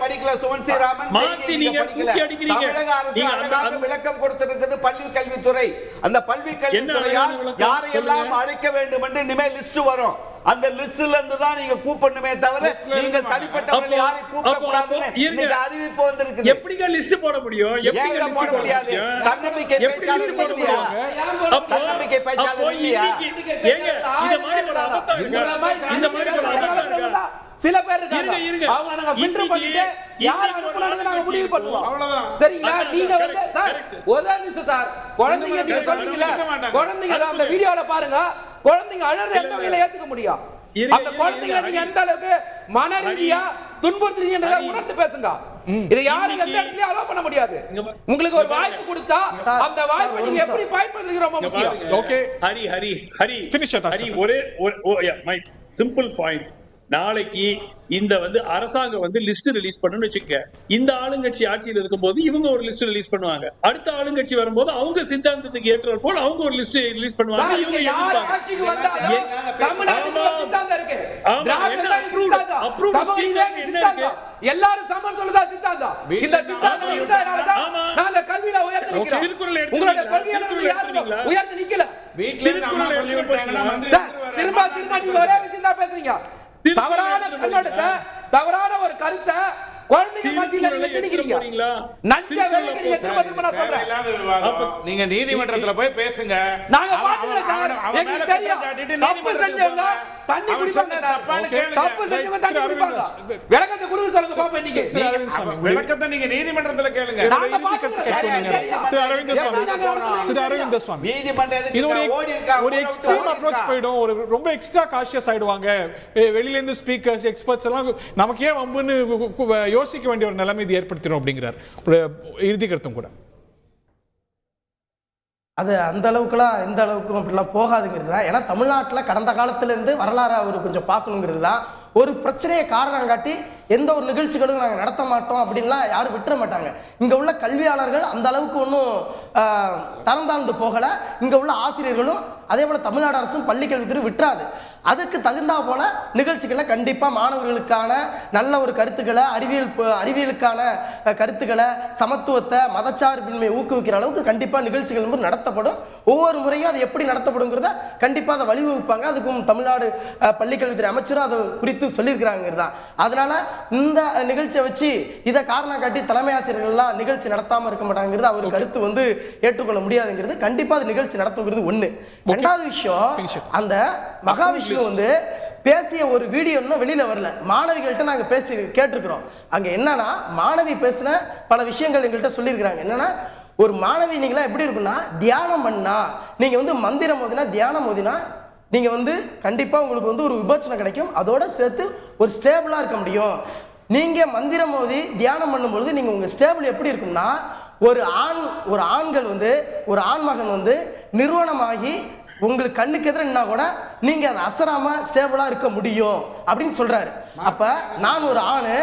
படிக்கல சுவன்சி ராமன் மாத்தி நீங்க தூக்கி அடிக்கிறீங்க. தமிழக அரசு அழகாக விளக்கம் கொடுத்திருக்கிறது பள்ளி கல்வித்துறை. அந்த பள்ளி கல்வித்துறையால் யாரையெல்லாம் அழைக்க வேண்டும் என்று இனிமேல் லிஸ்ட் வரும். அந்த லிஸ்ட்ல இருந்து தான் நீங்க கூப்பிடணுமே தவிர நீங்க தனிப்பட்டவர்கள் யாரை கூப்பிட கூடாதுன்னு இன்னைக்கு அறிவிப்பு வந்திருக்கு. எப்படிங்க லிஸ்ட் போட முடியும்? எப்படிங்க போட முடியாது? தன்னம்பிக்கை பேச்சாளர் இல்லையா? தன்னம்பிக்கை பேச்சாளர் இல்லையா? ஏங்க இந்த மாதிரி ஒரு அபத்தம் இந்த மாதிரி ஒரு அபத்தம் சில பேர் இருக்காங்க அவங்க நாங்க ஃபில்டர் பண்ணிட்டு யார் அனுப்புனானது நாங்க முடிவு பண்ணுவோம். அவ்வளவுதான். சரிங்களா? நீங்க வந்து சார் ஒரு நிமிஷம் சார் குழந்தைங்க நீங்க சொல்றீங்கல குழந்தைங்க அந்த வீடியோல பாருங்க குழந்தைங்க அழறது எந்த வகையில ஏத்துக்க முடியும்? அந்த குழந்தைகளை நீங்க எந்த அளவுக்கு மன ரீதியா துன்புறுத்துறீங்கன்றத உணர்ந்து பேசுங்க. இதை யாரும் எந்த இடத்துலயும் அலோ பண்ண முடியாது. உங்களுக்கு ஒரு வாய்ப்பு கொடுத்தா அந்த வாய்ப்பை நீங்க எப்படி பயன்படுத்துறீங்க ரொம்ப முக்கியம். Okay Hari finish it. Hari ஒரே மை சிம்பிள் பாயிண்ட். நாளைக்கு இந்த வந்து அரசாங்கம் வந்து லிஸ்ட் ரிலீஸ் பண்ணனும்னு வெச்சுக்க. இந்த ஆளுங்கட்சி ஆட்சியில் இருக்கும்போது இவங்க ஒரு லிஸ்ட் ரிலீஸ் பண்ணுவாங்க. அடுத்த ஆளுங்கட்சி வரும்போது அவங்க சித்தாந்தத்துக்கு ஏற்றாற் போல அவங்க ஒரு லிஸ்ட் ரிலீஸ் பண்ணுவாங்க. இவங்க யார் ஆட்சிக்கு வந்தாலும் தமிழ்நாட்டுல சித்தாந்தம் இருக்கு. திராவிட சித்தாந்தம் சமூக சித்தாந்தம் எல்லாரும் சமம் சொல்லுதா சித்தாந்தம். இந்த சித்தாந்தம் இருந்தால தான் நாங்க கல்வியில உயர்ந்து நிக்கிறோம். உங்களுடைய கொள்கையாளர்கள் யாரும் உயர்ந்து நிக்கல. வீட்ல இருந்து அம்மா சொல்லி விட்டாங்கன்னா மந்திரி திரும்ப நீங்க ஒரே விஷயம் தான் பேசுறீங்க. தவறான கண்ணோட்டத்தை தவறான ஒரு கருத்தை குழந்தைங்க மத்தியில நீங்க திணிக்கிறீங்க. நஞ்ச வேலைக்கு நீங்க திரும்ப நான் சொல்றேன். நீங்க நீதிமன்றத்துல போய் பேசுங்க. நாங்க பாத்துக்கிறோம் சார். எங்களுக்கு தெரியும் தப்பு செஞ்சவங்க தண்ணி குடிப்பாங்க சார். தப்பு செஞ்சவங்க தண்ணி குடிப்பாங்க. விளக்கத்தை கொடுங்க சொல்லுங்க பாப்பா. இன்னைக்கு விளக்கத்தை நீங்க நீதிமன்றத்துல கேளுங்க. நாங்க பாத்துக்கிறோம். அரவிந்த் சுவாமி இது ஒரு எக்ஸ்ட்ரீம் அப்ரோச் போய்டும். ஒரு ரொம்ப எக்ஸ்ட்ரா காஷியஸ் ஆயிடுவாங்க. வெளியில இருந்து ஸ்பீக்கர்ஸ் எக்ஸ்பர்ட்ஸ் எல்லாம் நமக்கு ஏன் வம்புன்னு யோசிக்க வேண்டிய ஒரு நிலைமை இது ஏற்படுத்திடும் அப்படிங்கிறார். இறுதி கருத்தும் கூட அது அந்த அளவுக்குலாம் எந்த அளவுக்கு அப்படிலாம் போகாதுங்கிறது தான். ஏன்னா தமிழ்நாட்டில் கடந்த காலத்திலேருந்து வரலாறு அவர் கொஞ்சம் பார்க்கணுங்கிறது தான். ஒரு பிரச்சனையை காரணம் காட்டி எந்த ஒரு நிகழ்ச்சிகளும் நாங்கள் நடத்த மாட்டோம் அப்படின்லாம் யாரும் விட்டுற மாட்டாங்க. இங்கே உள்ள கல்வியாளர்கள் அந்த அளவுக்கு ஒன்றும் தரம் தாழ்ந்து போகலை. இங்கே உள்ள ஆசிரியர்களும் அதே போல் தமிழ்நாடு அரசும் பள்ளி கல்வித்துறை விட்டுறாது. அதுக்கு தகுந்தா போல நிகழ்ச்சிகளை கண்டிப்பாக மாணவர்களுக்கான நல்ல ஒரு கருத்துக்களை அறிவியலுக்கான கருத்துக்களை சமத்துவத்தை மதச்சார்பின்மையை ஊக்குவிக்கிற அளவுக்கு கண்டிப்பாக நிகழ்ச்சிகள் வந்து நடத்தப்படும். ஒவ்வொரு முறையும் அது எப்படி நடத்தப்படுங்கிறத கண்டிப்பாக அதை வழிவகுப்பாங்க. அதுக்கும் தமிழ்நாடு பள்ளிக்கல்வித்துறை அமைச்சரும் அதை குறித்து சொல்லியிருக்கிறாங்கிறது தான். அதனால இந்த நிகழ்ச்சியை வச்சு இதை காரணம் காட்டி தலைமை ஆசிரியர்கள்லாம் நிகழ்ச்சி நடத்தாமல் இருக்க மாட்டாங்கிறது அவர் கருத்து வந்து ஏற்றுக்கொள்ள முடியாதுங்கிறது. கண்டிப்பாக அது நிகழ்ச்சி நடத்துங்கிறது ஒன்று. ரெண்டாவது விஷயம், அந்த மகாவிஷ்ணு வந்து பேசிய ஒரு வீடியோ இன்னும் வெளியில வரல. மாணவிகள்கிட்ட நாங்க பேசி கேட்டிருக்கிறோம். அங்க என்னன்னா மாணவி பேசின பல விஷயங்கள் எங்கள்கிட்ட சொல்லியிருக்கிறாங்க. என்னன்னா ஒரு மாணவி நீங்களா எப்படி இருக்குன்னா தியானம் பண்ணா நீங்க வந்து மந்திரம் ஓதினா தியானம் ஓதினா நீங்க வந்து கண்டிப்பா உங்களுக்கு வந்து ஒரு விபோச்சனம் கிடைக்கும். அதோட சேர்த்து ஒரு ஸ்டேபிளா இருக்க முடியும். நீங்கள் மந்திரம் மோதி தியானம் பண்ணும்பொழுது நீங்கள் உங்கள் ஸ்டேபிள் எப்படி இருக்கும்னா ஒரு ஆண்கள் வந்து ஒரு ஆண்மகன் வந்து நிறுவனமாகி உங்களுக்கு கண்ணுக்கு எதிரா கூட நீங்க அதை அசராம ஸ்டேபிளா இருக்க முடியும் அப்படின்னு சொல்றாரு. அப்ப நான் ஒரு ஆணு,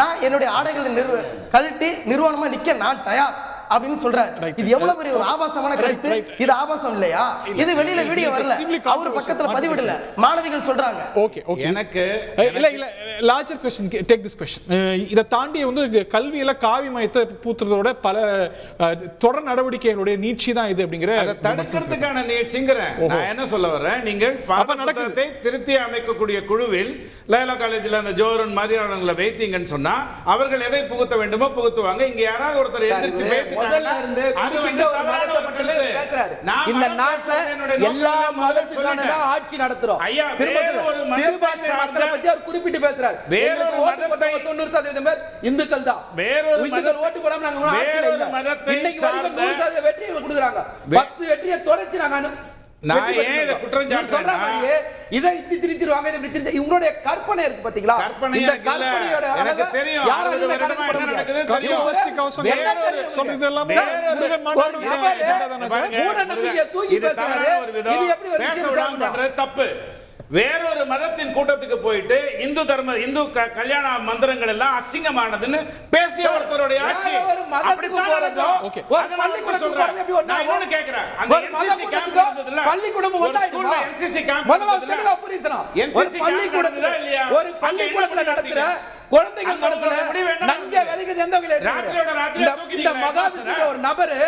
நான் என்னுடைய ஆடைகளை கழட்டி நிறுவனமா நிக்க நான் தயார் அப்படின்னு சொல்றாரு. இது எவ்வளவு பெரிய ஒரு ஆபாசமான கருத்து. இது ஆபாசம் இல்லையா? இது வெளியில வீடியோ வரல, அவர் பக்கத்துல பதிவிடல, மாணவிகள் சொல்றாங்க. ஓகே எனக்கு இல்ல larger question, take this question. இத தாண்டி வந்து கல்வியில காவி மயத்தை பூத்துறதோட பல தொடர் நடவடிக்கைகளுடைய நீட்சி தான் இது அப்படிங்கற அத தடுக்கிறதுக்கான நீட்சிங்கறேன். நான் என்ன சொல்ல வரேன், நீங்கள் பாடத்திட்டத்தை திருத்தி அமைக்கக்கூடிய குழுவில் லைலா காலேஜ்ல அந்த ஜோரன் மாதிரியானவங்களை வைத்தீங்கன்னு சொன்னா அவர்கள் எதை புகுத்த வேண்டுமோ புகுத்துவாங்க. இங்க யாராவது ஒருத்தர் எந்திரிச்சு முதல்ல இருந்து குறிப்பிட்ட ஒரு மதத்தை மட்டுமே பேசுறாரு. இந்த நாட்டுல எல்லா மதத்துக்கானதா ஆட்சி நடத்துறோம். சிறுபான்மை மக்களை பத்தி அவர் குறிப்பிட்டு பேசுறாரு. வேறொரு மதத்தை 90% பேர் இந்துக்கள் தான். இந்துக்கள் ஓட்டு போடாம நாங்க ஆட்சியில இல்ல. இன்னைக்கு வரைக்கும் 100% வெற்றிகளை கொடுக்குறாங்க. 10 வெற்றியை தொடர்ச்சி நாங்க நான் ஏன் இத குற்றம் சாட்டுறேன்னா இதை இப்படி திரிச்சிருவாங்க, இதை இப்படி திரிச்சு இவங்களுடைய கற்பனை இருக்கு பாத்தீங்களா? இந்த கற்பனையோட எனக்கு தெரியும் யாரும் என்ன நடக்குது மூட நம்பிக்கையை தூக்கி பேசுறாரு. இது எப்படி ஒரு விஷயம் தப்பு? வேறொரு மதத்தின் கூட்டத்துக்கு போயிட்டு இந்து கல்யாண மந்திரங்கள் எல்லாம் அசிங்கமானதுன்னு பேசிய ஒருத்தருடைய ஆட்சி. பள்ளிக்கூடத்துல நடத்துற குழந்தைகள் மனசுல நஞ்ச விதைக்குது எந்த இந்த மகாவிஷ்ணு ஒரு நபரு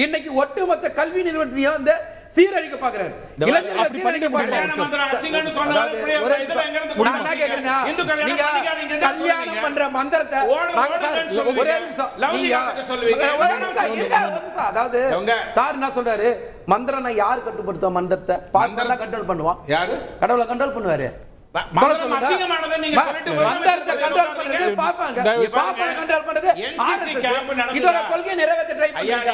இன்னைக்கு ஒட்டுமொத்த கல்வி நிறுவனத்தையும் வந்து சீரழிக்க பாக்குறாரு. கல்யாணம் பண்ற மந்திரத்தை அதாவது சார் என்ன சொல்றாரு, மந்திரம் யாரு கட்டுப்படுத்த மந்திரத்தை பார்த்தா கண்ட்ரோல் பண்ணுவான். யாரு கடவுளை கண்ட்ரோல் பண்ணுவாரு? இதோட கொள்கை நிறைவேற்ற ட்ரை பண்ணுங்க.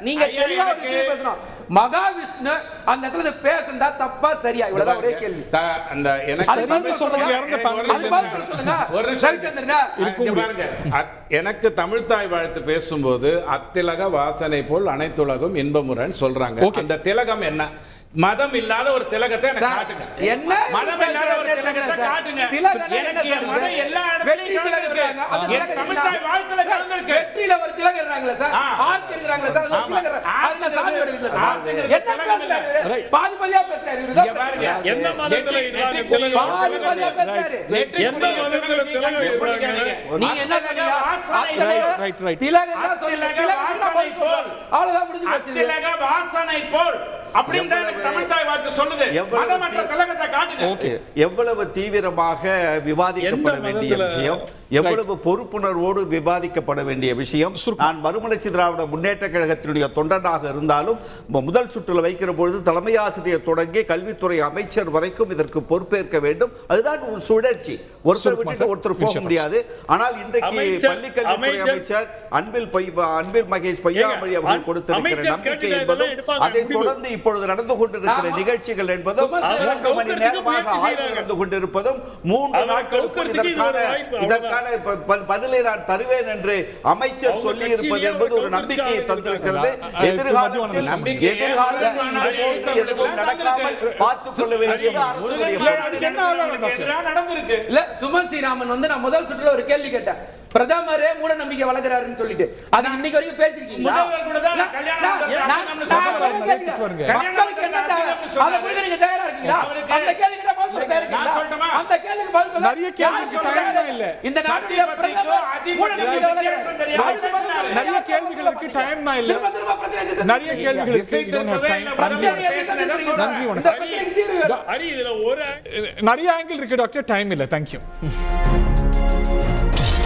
நீங்க தெளிவா ஒரு விஷயம் பேசணும். மகாவிஷ்ணு அந்த இடத்துல பேசுறதா தப்பா சரியா? இவ்வளவுதான் ஒரே கேள்வி. அந்த எனக்கு தமிழ் தாய் வாழ்த்து பேசும்போது அத்திலக வாசனை போல் அனைத்துலகும் இன்பமுறன்னு சொல்றாங்க. அந்த திலகம் என்ன? மதம் இல்லாத ஒரு திலகத்தை எனக்கு காட்டுங்க. என்ன மதம் இல்லாத ஒரு திலகத்தை காட்டுங்க. எனக்கு மதம் எல்லா இடத்துலயும் திலகம். அது தமிழ் தாய் வாழ்த்துல கலந்திருக்கு. வெற்றில ஒரு திலகம் இருக்காங்களா சார்? ஆர்த்தி எடுக்கறாங்களா சார்? ஒரு திலகம் அதுல சாமி எடுக்கல சார். என்ன பேசுறாரு? பாதி பாதியா பேசுறாரு. இவரு பாருங்க எந்த மதத்துல இருக்காங்க திலகம்? பாதி பாதியா பேசுறாரு. எந்த மதத்துல திலகம் பேசுறாங்க? நீங்க என்ன சொல்றீங்க? ரைட் திலகம் தான் சொல்லுங்க. திலகம் போல் அவ்வளவுதான் முடிஞ்சு போச்சு. திலக வாசனை போல் அப்படினா தமிழ் தாய் வாழ்த்து சொல்லுது. மதமற்ற திலகத்தை காட்டுங்க. ஓகே, எவ்வளவு தீவிரமாக விவாதிக்கப்பட வேண்டிய விஷயம், எவ்வளவு பொறுப்புணர்வோடு விவாதிக்கப்பட வேண்டிய விஷயம். நான் மறுமலர்ச்சி திராவிட முன்னேற்ற கழகத்தினுடைய தொண்டனாக இருந்தாலும் முதல் சுற்றுல வைக்கிற பொழுது தலைமை ஆசிரியர் தொடங்கி கல்வித்துறை அமைச்சர் வரைக்கும் இதற்கு பொறுப்பேற்க வேண்டும். அதுதான் ஒரு சுழற்சி. ஒருத்தர் விட்டு ஒருத்தர் போக முடியாது. ஆனால் இன்றைக்கு பள்ளிக்கல்வித்துறை அமைச்சர் அன்பில் மகேஷ் பொய்யாமொழி அவர்கள் கொடுத்திருக்கிற நம்பிக்கை என்பதும் அதை தொடர்ந்து இப்பொழுது நடந்து கொண்டிருக்கிற நிகழ்ச்சிகள் என்பதும் 3 மணி நேரமாக ஆய்வு நடந்து கொண்டிருப்பதும் 3 நாட்களுக்குள் இதற்கான பதிலை நான் தருவேன் என்று அமைச்சர் சொல்லி இருப்பது என்பது ஒரு நம்பிக்கையை தந்திருக்கிறது. எதிர்காலத்தில் எதுவும் நடக்காமல் பார்த்துக் கொள்ள வேண்டியது அரசுடைய நடந்திருக்கு. இல்ல சுமன் ஸ்ரீராமன் வந்து நான் முதல் சுற்றுல ஒரு கேள்வி கேட்டேன், பிரதமரே மூட நம்பிக்கை வளர்க்கிறாருன்னு சொல்லிட்டு அது இன்னைக்கு வரைக்கும் பேசிருக்கீங்களா? மக்களுக்கு என்ன தேவை அதை கொடுக்க நீங்க தயாரா இருக்கீங்களா? அந்த கேள்விக்கு பதில் சொல்ல தயாரா இருக்கீங்களா? அந்த கேள்விக்கு பதில் சொல்ல நிறைய கேள்விக்கு டைம் இல்ல. இந்த நாட்டுல நிறைய கேள்விகளுக்கு டைம் தான் இல்ல. நிறைய கேள்விகளுக்கு நன்றி வணக்கம். நிறைய ஆங்கிள் இருக்கு டாக்டர், டைம் இல்ல. தேங்க்யூ.